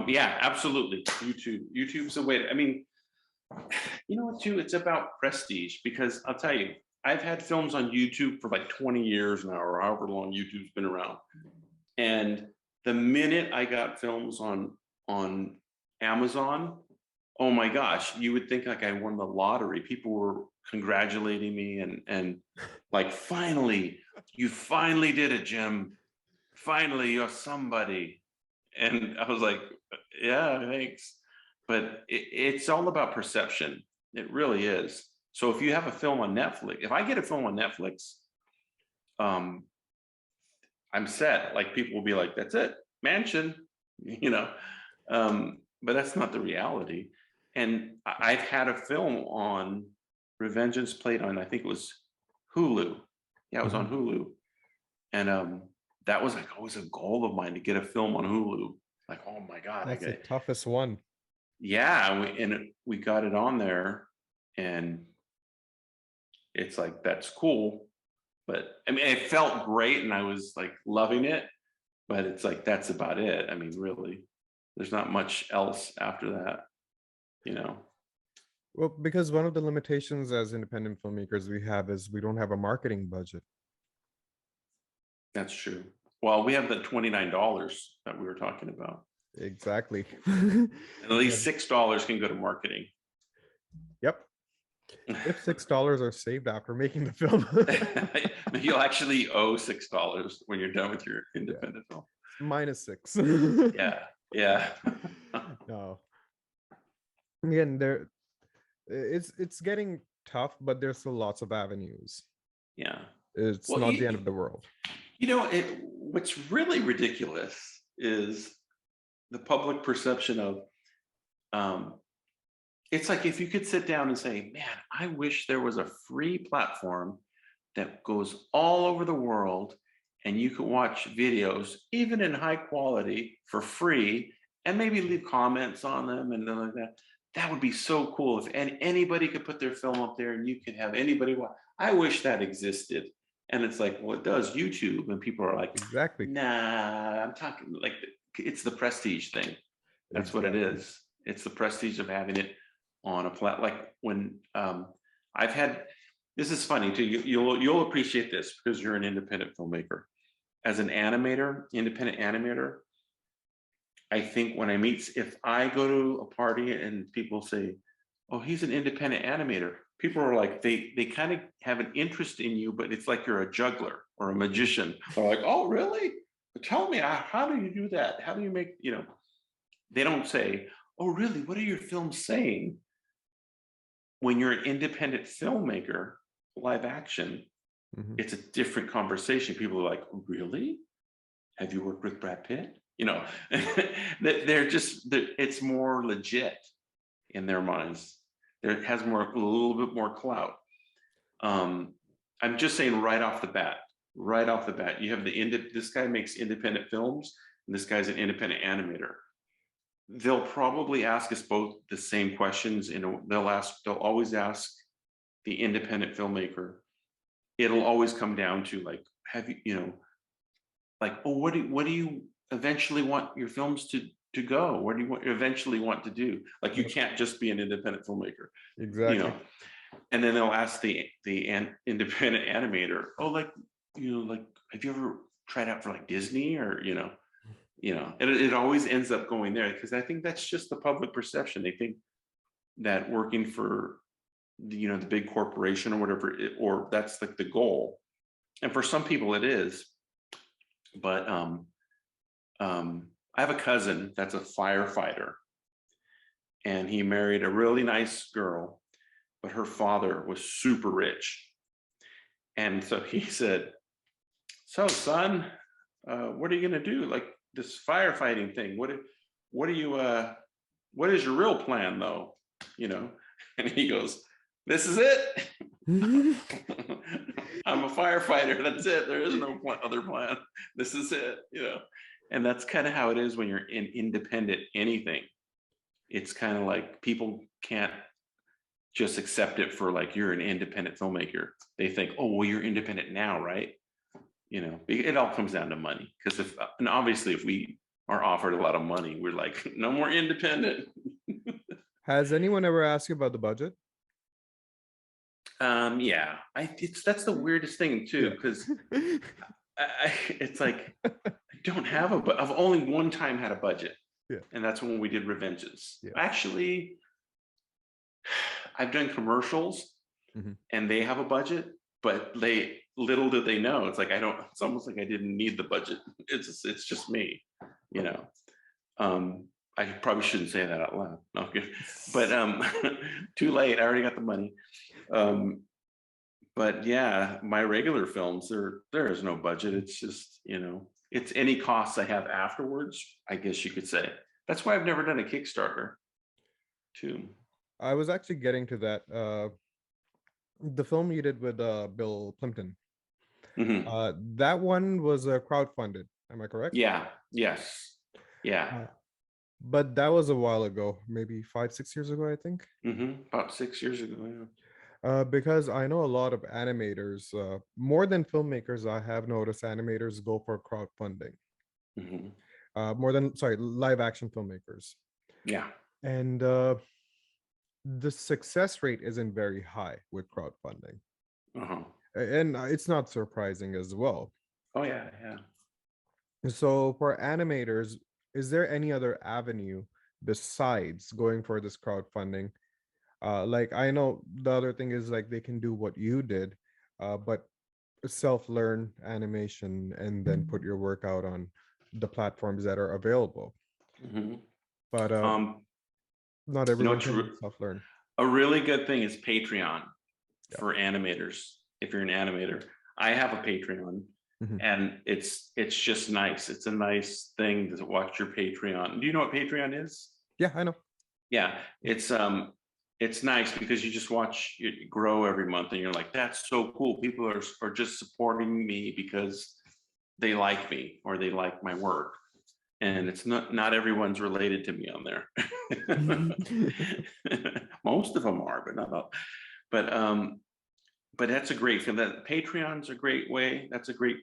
Yeah, absolutely. YouTube's a way to, I mean, you know what, too? It's about prestige, because I'll tell you, I've had films on YouTube for like 20 years now, or however long YouTube's been around. And the minute I got films on Amazon, oh my gosh, you would think like I won the lottery. People were congratulating me and like, finally, you finally did it, Jim. Finally, you're somebody. And I was like, yeah, thanks. But it's all about perception. It really is. So if you have a film on Netflix, if I get a film on Netflix, I'm set. Like, people will be like, that's it, mansion, but that's not the reality. And I've had a film on Revengeance played on, I think it was Hulu. Yeah, it was on Hulu. And that was like always a goal of mine, to get a film on Hulu. Like, oh my God. That's the toughest one. Yeah, we got it on there, and it's like, that's cool. But I mean, it felt great and I was like loving it, but it's like, that's about it. I mean, really, there's not much else after that, Well, because one of the limitations as independent filmmakers we have is we don't have a marketing budget. That's true. Well, we have the $29 that we were talking about. Exactly. And at least $6 can go to marketing. Yep. If $6 are saved after making the film, you'll actually owe $6 when you're done with your independent film. -6. Yeah. No. Again, it's getting tough, but there's still lots of avenues. Yeah. It's not the end of the world. What's really ridiculous is the public perception of, it's like, if you could sit down and say, man, I wish there was a free platform that goes all over the world and you could watch videos, even in high quality, for free, and maybe leave comments on them and like that. That would be so cool if anybody could put their film up there and you could have anybody watch. I wish that existed. And it's like, well, it does, YouTube. And people are like, exactly. Nah, I'm talking like, it's the prestige thing. That's what it is. It's the prestige of having it on a like when I've had, this is funny too. You'll appreciate this because you're an independent filmmaker. as an animator, independent animator, I think when if I go to a party and people say, oh, he's an independent animator, people are like, they kind of have an interest in you, but it's like you're a juggler or a magician. They're like, oh, really? Tell me, how do you do that? How do you make, they don't say, oh, really? What are your films saying? When you're an independent filmmaker, live action, it's a different conversation. People are like, oh, really? Have you worked with Brad Pitt? It's more legit in their minds. It has a little bit more clout. I'm just saying right off the bat, you have this guy makes independent films, and this guy's an independent animator. They'll probably ask us both the same questions, and they'll always ask the independent filmmaker. It'll always come down to like, have you, like, oh, what do you eventually want your films to go? What do you eventually want to do? Like, you can't just be an independent filmmaker. Exactly. And then they'll ask the independent animator, oh, like, like, have you ever tried out for like Disney or, it always ends up going there, because I think that's just the public perception. They think that working for the big corporation or whatever, or that's like the goal. And for some people it is, but I have a cousin that's a firefighter, and he married a really nice girl, but her father was super rich. And so he said, so son, what are you gonna do? Like this firefighting thing, what is your real plan though? And he goes, this is it. I'm a firefighter, that's it. There is no other plan. This is it, And that's kind of how it is when you're in independent anything. It's kind of like people can't just accept it for like, you're an independent filmmaker. They think, oh, well, you're independent now, right? It all comes down to money. Because obviously if we are offered a lot of money, we're like, no more independent. Has anyone ever asked you about the budget? Yeah, that's the weirdest thing too, because it's like, I don't have I've only one time had a budget, and that's when we did Revengeance. Actually, I've done commercials, and they have a budget, but little did they know, it's like it's almost like I didn't need the budget. It's just me, I probably shouldn't say that out loud. No, but too late. I already got the money. But yeah, my regular films, there is no budget. It's just, it's any costs I have afterwards, I guess you could say. That's why I've never done a Kickstarter too. I was actually getting to that. The film you did with Bill Plimpton, that one was crowdfunded. Am I correct? Yeah. Yes. Yeah. But that was a while ago, maybe 5-6 years ago, I think. About 6 years ago, yeah. Because I know a lot of animators, more than filmmakers, I have noticed animators go for crowdfunding. Live action filmmakers. Yeah. And the success rate isn't very high with crowdfunding. And it's not surprising as well. Oh, yeah. So for animators, is there any other avenue besides going for this crowdfunding? Like, I know the other thing is like they can do what you did, but self-learn animation and then put your work out on the platforms that are available. But not everyone can self-learn. A really good thing is Patreon for animators. If you're an animator, I have a Patreon, and it's just nice. It's a nice thing to watch your Patreon. Do you know what Patreon is? Yeah, I know. Yeah, it's nice because you just watch it grow every month, and you're like, that's so cool. People are just supporting me because they like me or they like my work. And it's not everyone's related to me on there. Most of them are, but not all. But that's a great thing. That Patreon's a great way. That's a great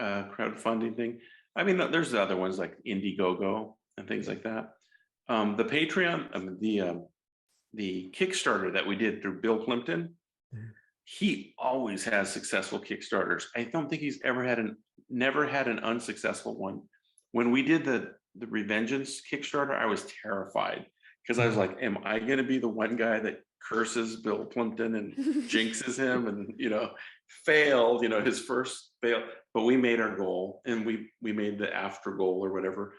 crowdfunding thing. I mean, there's other ones like Indiegogo and things like that. The Patreon, the Kickstarter that we did through Bill Plimpton, he always has successful Kickstarters. I don't think he's never had an unsuccessful one. When we did the Revengeance Kickstarter, I was terrified because I was like, am I going to be the one guy that curses Bill Plimpton and jinxes him and, failed, his first fail, but we made our goal and we made the after goal or whatever.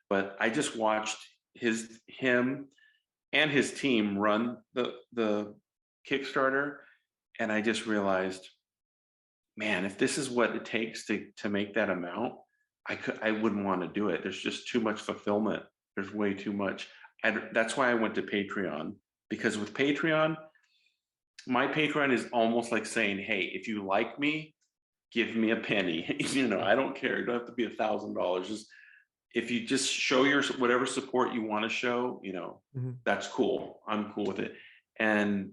But I just watched him and his team run the Kickstarter, and I just realized, man, if this is what it takes to make that amount, I wouldn't want to do it. There's just too much fulfillment. There's way too much. That's why I went to Patreon, because with Patreon, my Patreon is almost like saying, hey, if you like me, give me a penny. I don't care. It don't have to be $1,000. Just if you just show your whatever support you want to show, that's cool. I'm cool with it. And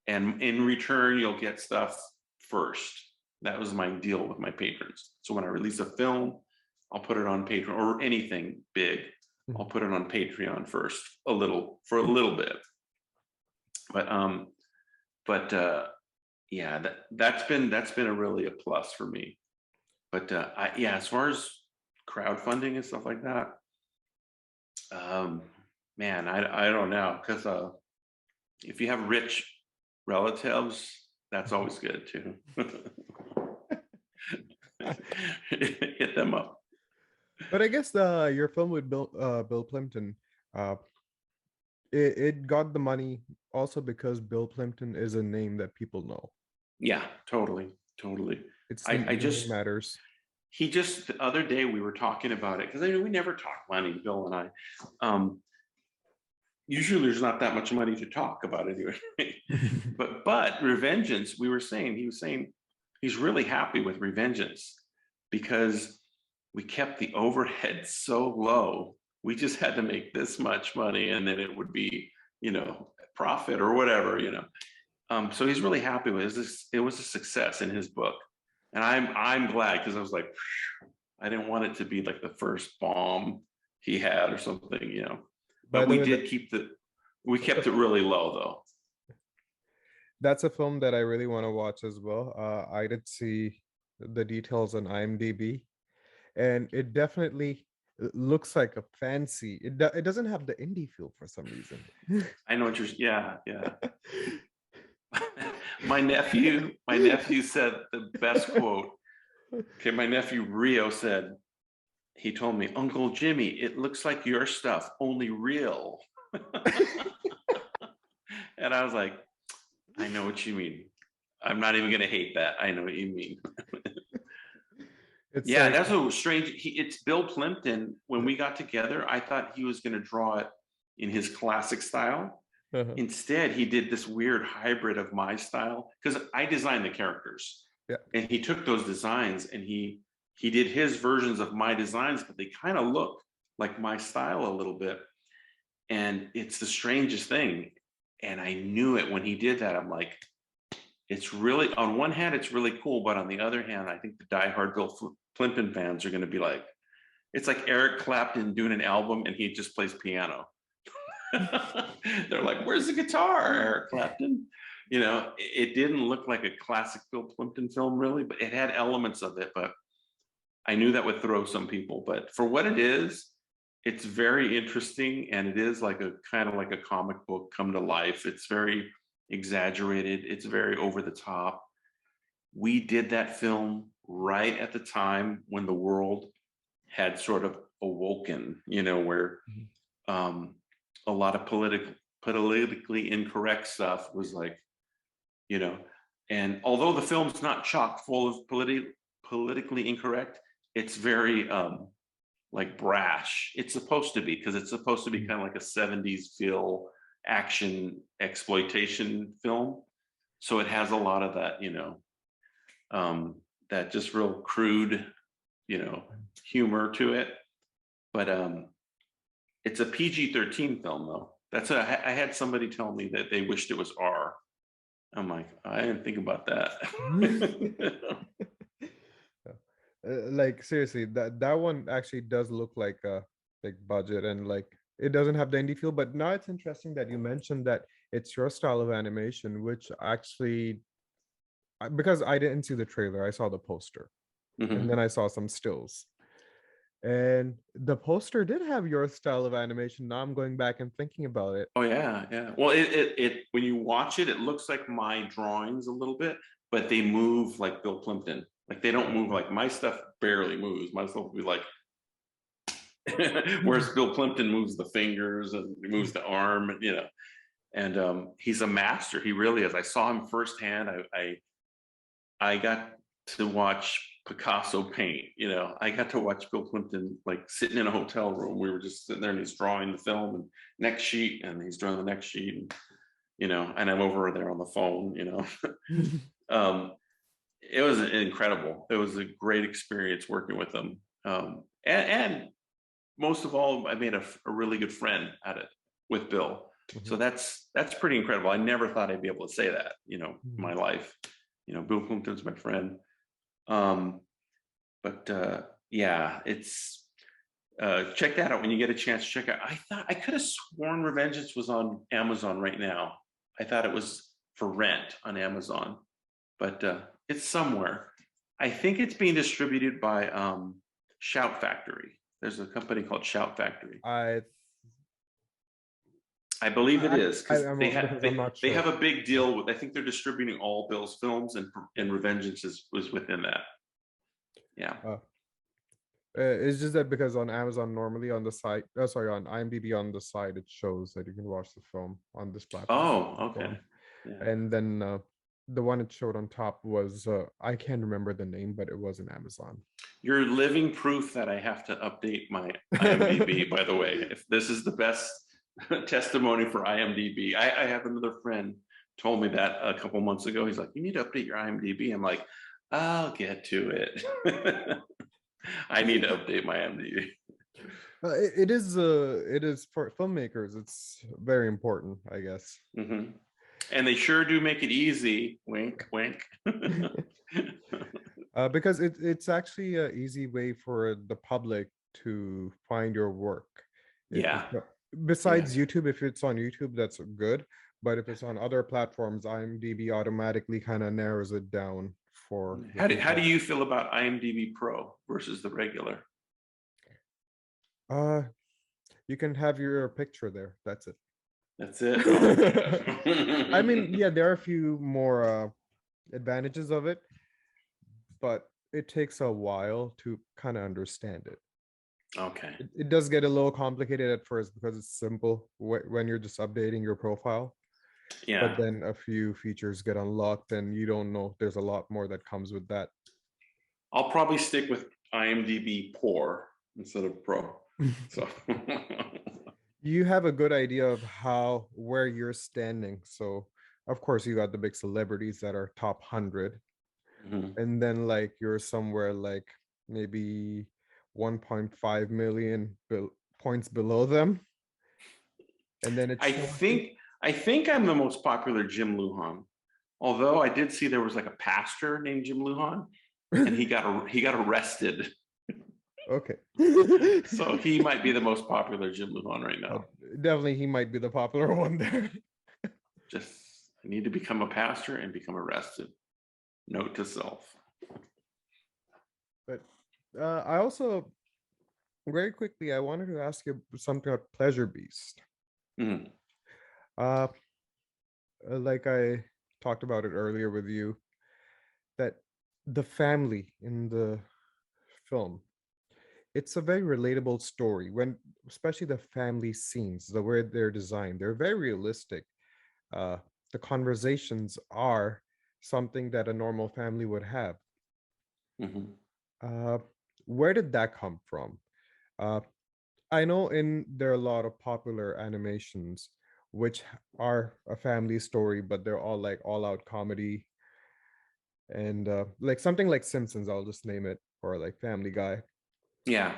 in return, you'll get stuff first. That was my deal with my patrons. So when I release a film, I'll put it on Patreon, or anything big, I'll put it on Patreon first, for a little bit. But yeah, that's been a really a plus for me. But as far as crowdfunding and stuff like that, man, I don't know, because if you have rich relatives, that's always good too. Hit them up. But I guess your film with Bill Plimpton, it got the money also because Bill Plimpton is a name that people know. Yeah, totally. It's I just matters. He just, the other day we were talking about it, because we never talk money, Bill and I. Usually there's not that much money to talk about anyway. but Revengeance, he was saying he's really happy with Revengeance because we kept the overhead so low. We just had to make this much money and then it would be, profit or whatever, So he's really happy with it. It was a success in his book. And I'm glad, because I was like, I didn't want it to be like the first bomb he had or something, But we kept it really low though. That's a film that I really want to watch as well. I did see the details on IMDb, and it definitely looks like a fancy. It doesn't have the indie feel for some reason. I know what you're. Yeah. my nephew said the best quote. Okay, my nephew Rio said, he told me, Uncle Jimmy, it looks like your stuff, only real. And I was like, I know what you mean. I'm not even going to hate that. I know what you mean. That's so strange. It's Bill Plimpton. When we got together, I thought he was going to draw it in his classic style. Instead, he did this weird hybrid of my style, because I designed the characters. And he took those designs and he did his versions of my designs, but they kind of look like my style a little bit. And it's the strangest thing. And I knew it when he did that. I'm like, it's really, on one hand, it's really cool. But on the other hand, I think the diehard Bill Plimpton fans are going to be like, it's like Eric Clapton doing an album and he just plays piano. They're like, where's the guitar, Eric Clapton? It didn't look like a classic Bill Plimpton film really, but it had elements of it. But I knew that would throw some people. But for what it is, it's very interesting, and it is like a kind of like a comic book come to life. It's very exaggerated. It's very over the top. We did that film right at the time when the world had sort of awoken, where a lot of politically incorrect stuff was like, and although the film's not chock full of politically incorrect, it's very like brash. It's supposed to be, because it's supposed to be kind of like a 70s feel action exploitation film. So it has a lot of that, that just real crude, humor to it. But it's a PG-13 film though. I had somebody tell me that they wished it was R. I'm like, I didn't think about that. Like seriously, that one actually does look like a big budget, and like it doesn't have the indie feel. But now it's interesting that you mentioned that it's your style of animation, which actually because I didn't see the trailer, I saw the poster, and then I saw some stills. And the poster did have your style of animation. Now I'm going back and thinking about it. Oh yeah, yeah. Well, it when you watch it, it looks like my drawings a little bit, but they move like Bill Plimpton. Like they don't move like my stuff barely moves. My stuff will be like, whereas Bill Plimpton moves the fingers and moves the arm, you know. And he's a master. He really is. I saw him firsthand. I got to watch Picasso paint, you know. I got to watch Bill Plimpton like sitting in a hotel room. We were just sitting there and he's drawing the film and next sheet and he's drawing the next sheet, and, you know, and I'm over there on the phone, you know. It was incredible. It was a great experience working with them. And most of all, I made a really good friend at it with Bill. So that's pretty incredible. I never thought I'd be able to say that, you know, in my life. You know, Bill Plimpton's my friend. Yeah, it's check that out when you get a chance. Check out. I could have sworn Revengeance was on Amazon right now. I thought it was for rent on Amazon, but it's somewhere. I think it's being distributed by Shout Factory. There's a company called Shout Factory. I believe it is, because they have a big deal with. I think they're distributing all Bill's films, and Revengeance was within that. Yeah. It's just that because on Amazon normally on the site, on IMDb on the side, it shows that you can watch the film on this platform. Oh, okay. Yeah. And then the one it showed on top was I can't remember the name, but it was in Amazon. You're living proof that I have to update my IMDb. By the way, if this is the best testimony for IMDb, I have another friend told me that a couple months ago. He's like, you need to update your IMDb. I'm like, I'll get to it. I need to update my IMDb. It is for filmmakers. It's very important, I guess. And they sure do make it easy. Wink, wink. Because it's actually an easy way for the public to find your work. Yeah. Besides YouTube, if it's on YouTube, that's good. But if it's on other platforms, IMDb automatically kind of narrows it down for. How do you feel about IMDb Pro versus the regular? You can have your picture there. That's it. That's it. I mean, yeah, there are a few more advantages of it, but it takes a while to kind of understand it. Okay. It does get a little complicated at first because it's simple when you're just updating your profile. Yeah. But then a few features get unlocked and you don't know. There's a lot more that comes with that. I'll probably stick with IMDb Poor instead of Pro. So you have a good idea of where you're standing. So of course you got the big celebrities that are top 100. And then like you're somewhere like maybe 1.5 million points below them. And then it's I think I'm the most popular Jim Lujan. Although I did see there was like a pastor named Jim Lujan and he got arrested. Okay. So he might be the most popular Jim Lujan right now. Definitely he might be the popular one there. Just I need to become a pastor and become arrested. Note to self. But I also very quickly I wanted to ask you something about Pleasure Beast. Like I talked about it earlier with you, that the family in the film, it's a very relatable story, especially the family scenes, the way they're designed, they're very realistic. The conversations are something that a normal family would have. Where did that come from? I know there are a lot of popular animations which are a family story, but they're all like all-out comedy, and like something like Simpsons, I'll just name it, or like Family Guy. Yeah.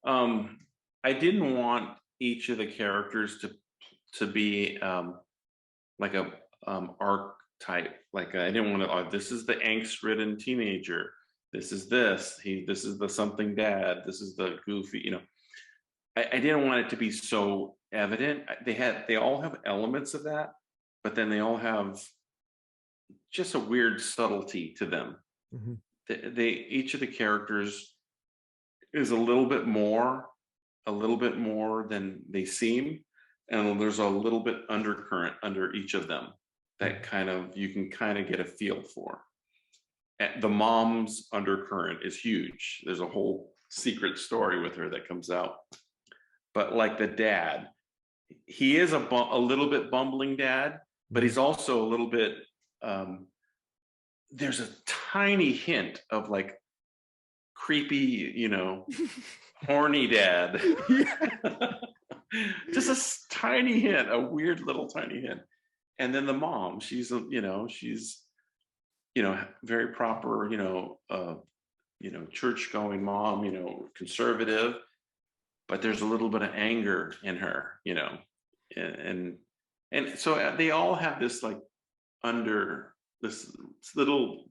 I didn't want each of the characters to be like a archetype. Like I didn't want to. This is the angst-ridden teenager. This is this. This is the something dad. This is the goofy. You know, I didn't want it to be so evident. They all have elements of that, but then they all have just a weird subtlety to them. They each of the characters is a little bit more than they seem, and there's a little bit undercurrent under each of them that kind of you can kind of get a feel for. And the mom's undercurrent is huge. There's a whole secret story with her that comes out. But like the dad, he is a little bit bumbling dad, but he's also a little bit there's a tiny hint of like creepy, you know, horny dad. Just a tiny hint, a weird little tiny hint. And then the mom, she's very proper, church going mom, conservative, but there's a little bit of anger in her, and so they all have this like under this little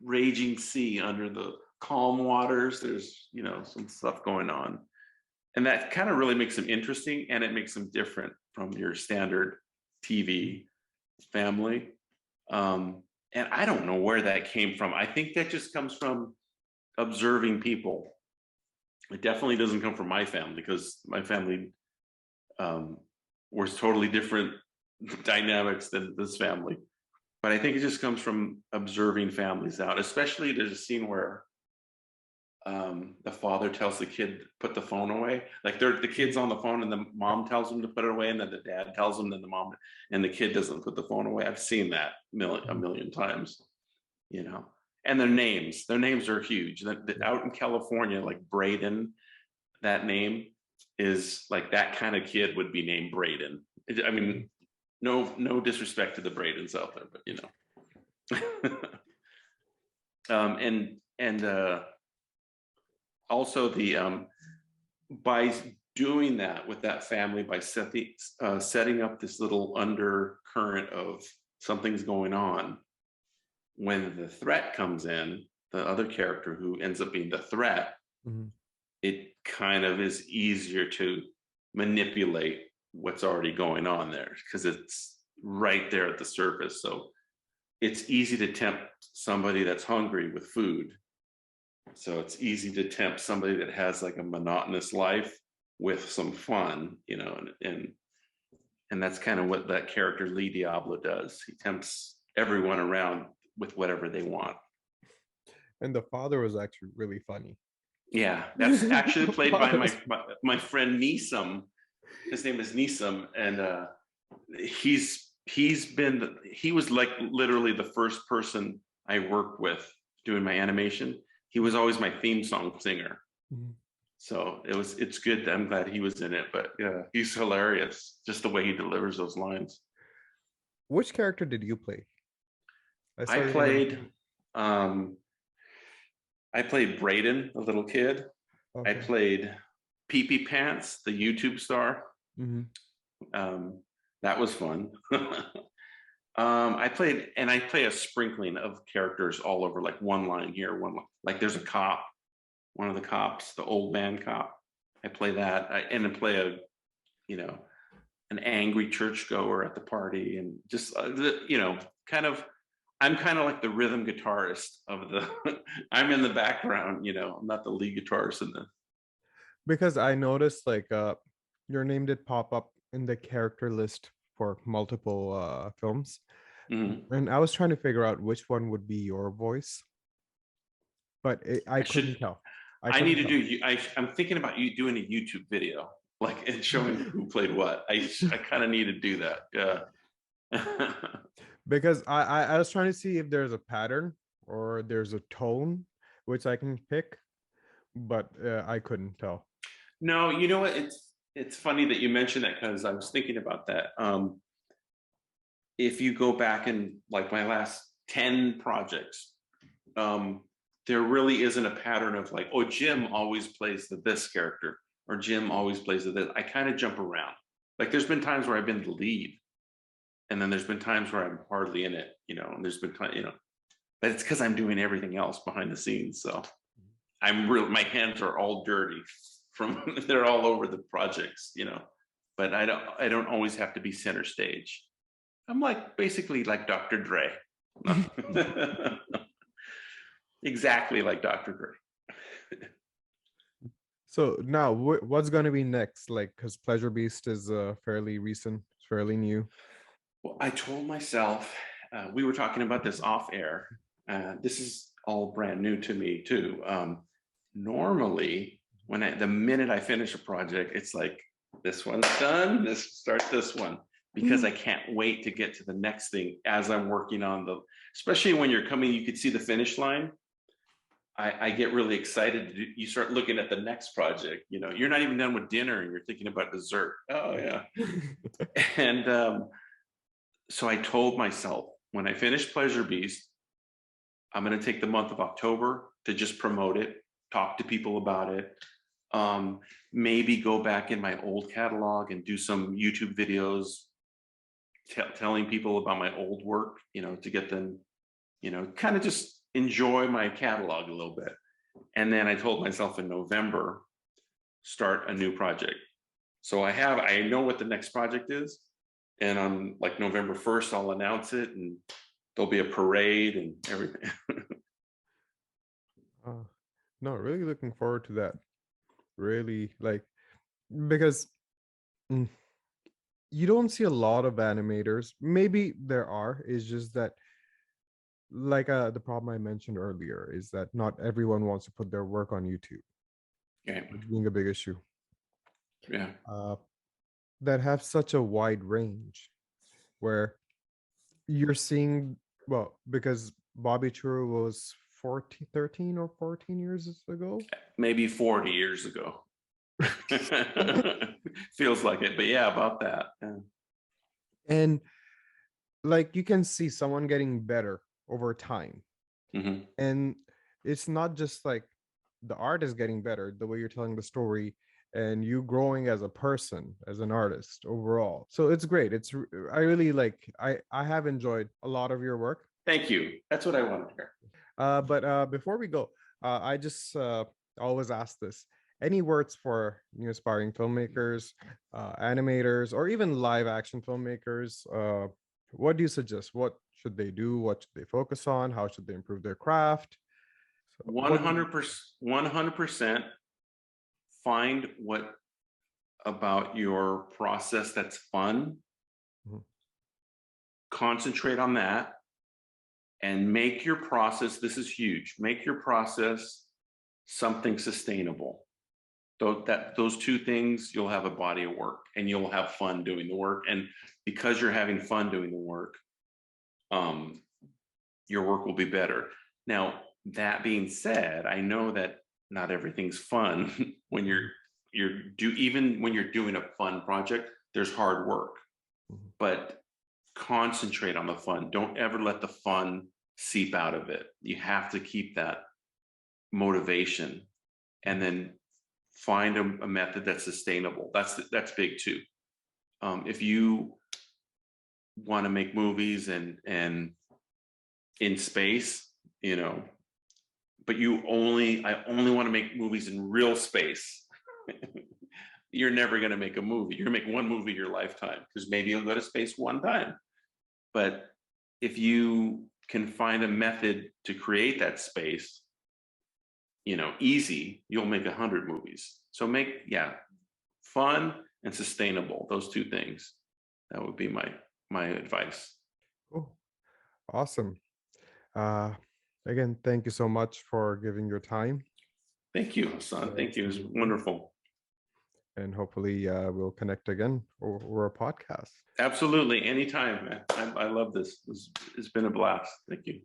raging sea under the calm waters. There's some stuff going on, and that kind of really makes them interesting, and it makes them different from your standard TV family. And I don't know where that came from. I think that just comes from observing people. It definitely doesn't come from my family, because my family was totally different dynamics than this family. But I think it just comes from observing families out. Especially there's a scene where the father tells the kid, put the phone away. Like the kid's on the phone and the mom tells him to put it away, and then the dad tells him, then the mom, and the kid doesn't put the phone away. I've seen that a million times, and their names are huge. Out in California, like Braden, that name is like that kind of kid would be named Braden. I mean, no disrespect to the Bradens out there, but and also the by doing that with that family, by setting up this little undercurrent of something's going on, when the threat comes in, the other character who ends up being the threat, it kind of is easier to manipulate what's already going on there, because it's right there at the surface. So it's easy to tempt somebody that's hungry with food. So it's easy to tempt somebody that has like a monotonous life with some fun, and that's kind of what that character Lee Diablo does. He tempts everyone around with whatever they want. And the father was actually really funny. Yeah, that's actually played by my friend Neeson. His name is Neeson, and he was like literally the first person I worked with doing my animation. He was always my theme song singer. So it's good. I'm glad he was in it, but yeah, he's hilarious. Just the way he delivers those lines. Which character did you play? I played Braden, the little kid. Okay. I played Pee Pants, the YouTube star. That was fun. I play a sprinkling of characters all over, like one line here, one line. Like there's a cop, one of the cops, the old man cop. I play that, and I play an angry churchgoer at the party, and just I'm kind of like the rhythm guitarist of the. I'm in the background, I'm not the lead guitarist in the. Because I noticed like your name did pop up in the character list for multiple films, and I was trying to figure out which one would be your voice, but I couldn't tell. I'm thinking about you doing a YouTube video, like, and showing who played what. I kind of need to do that. Yeah. Because I was trying to see if there's a pattern or there's a tone which I can pick, but I couldn't tell. No, you know what? It's funny that you mentioned that, because I was thinking about that. If you go back in like my last 10 projects, there really isn't a pattern of like, oh, Jim always plays this character, or Jim always plays this. I kind of jump around. Like there's been times where I've been the lead, and then there's been times where I'm hardly in it, and there's been time, but it's because I'm doing everything else behind the scenes. So my hands are all dirty they're all over the projects, but I don't always have to be center stage. I'm like basically like Dr. Dre. No. Exactly like Dr. Dre. So now what's going to be next? Like, because Pleasure Beast is fairly recent, fairly new. Well, I told myself, we were talking about this off air. This is all brand new to me too. Normally, the minute I finish a project, it's like, this one's done, start this one, because I can't wait to get to the next thing as I'm working on especially when you're coming, you could see the finish line. I get really excited. You start looking at the next project, you're not even done with dinner and you're thinking about dessert. Oh yeah. And so I told myself, when I finish Pleasure Beast, I'm going to take the month of October to just promote it, talk to people about it, maybe go back in my old catalog and do some YouTube videos telling people about my old work, to get them, kind of just enjoy my catalog a little bit. And then I told myself in November, start a new project. So I know what the next project is. And on like November 1st, I'll announce it and there'll be a parade and everything. No, really looking forward to that. Really, like, because you don't see a lot of animators. Maybe there are. It's just that, like, the problem I mentioned earlier is that not everyone wants to put their work on YouTube. Okay. Being a big issue. Yeah. That have such a wide range, where you're seeing, well, because Bobby Churro was 13 or 14 years ago, maybe 40 years ago. Feels like it, but yeah, about that. Yeah. And like, you can see someone getting better over time. Mm-hmm. And it's not just like the art is getting better, the way you're telling the story, and you growing as a person, as an artist overall. So it's great. I really I have enjoyed a lot of your work. Thank you. That's what I wanted to hear. But before we go, I just always ask this: any words for new aspiring filmmakers, animators, or even live action filmmakers? What do you suggest? What should they do? What should they focus on? How should they improve their craft? 100%, 100% find what about your process that's fun. Mm-hmm. Concentrate on that and make your process, this is huge, make your process something sustainable. Those two things, you'll have a body of work and you'll have fun doing the work. And because you're having fun doing the work, your work will be better. Now, that being said, I know that not everything's fun when even when you're doing a fun project, there's hard work, but concentrate on the fun. Don't ever let the fun seep out of it. You have to keep that motivation, and then find a method that's sustainable. That's big too. If you want to make movies and in space, but I only want to make movies in real space. You're never going to make a movie. You're going to make one movie your lifetime, because maybe you'll go to space one time. But if you can find a method to create that space, easy, you'll make 100 movies. So make, fun and sustainable, those two things. That would be my advice. Oh, awesome. Again, thank you so much for giving your time. Thank you, son. Thank you. It was wonderful. And hopefully we'll connect again over a podcast. Absolutely. Anytime, man. I love this. It's been a blast. Thank you.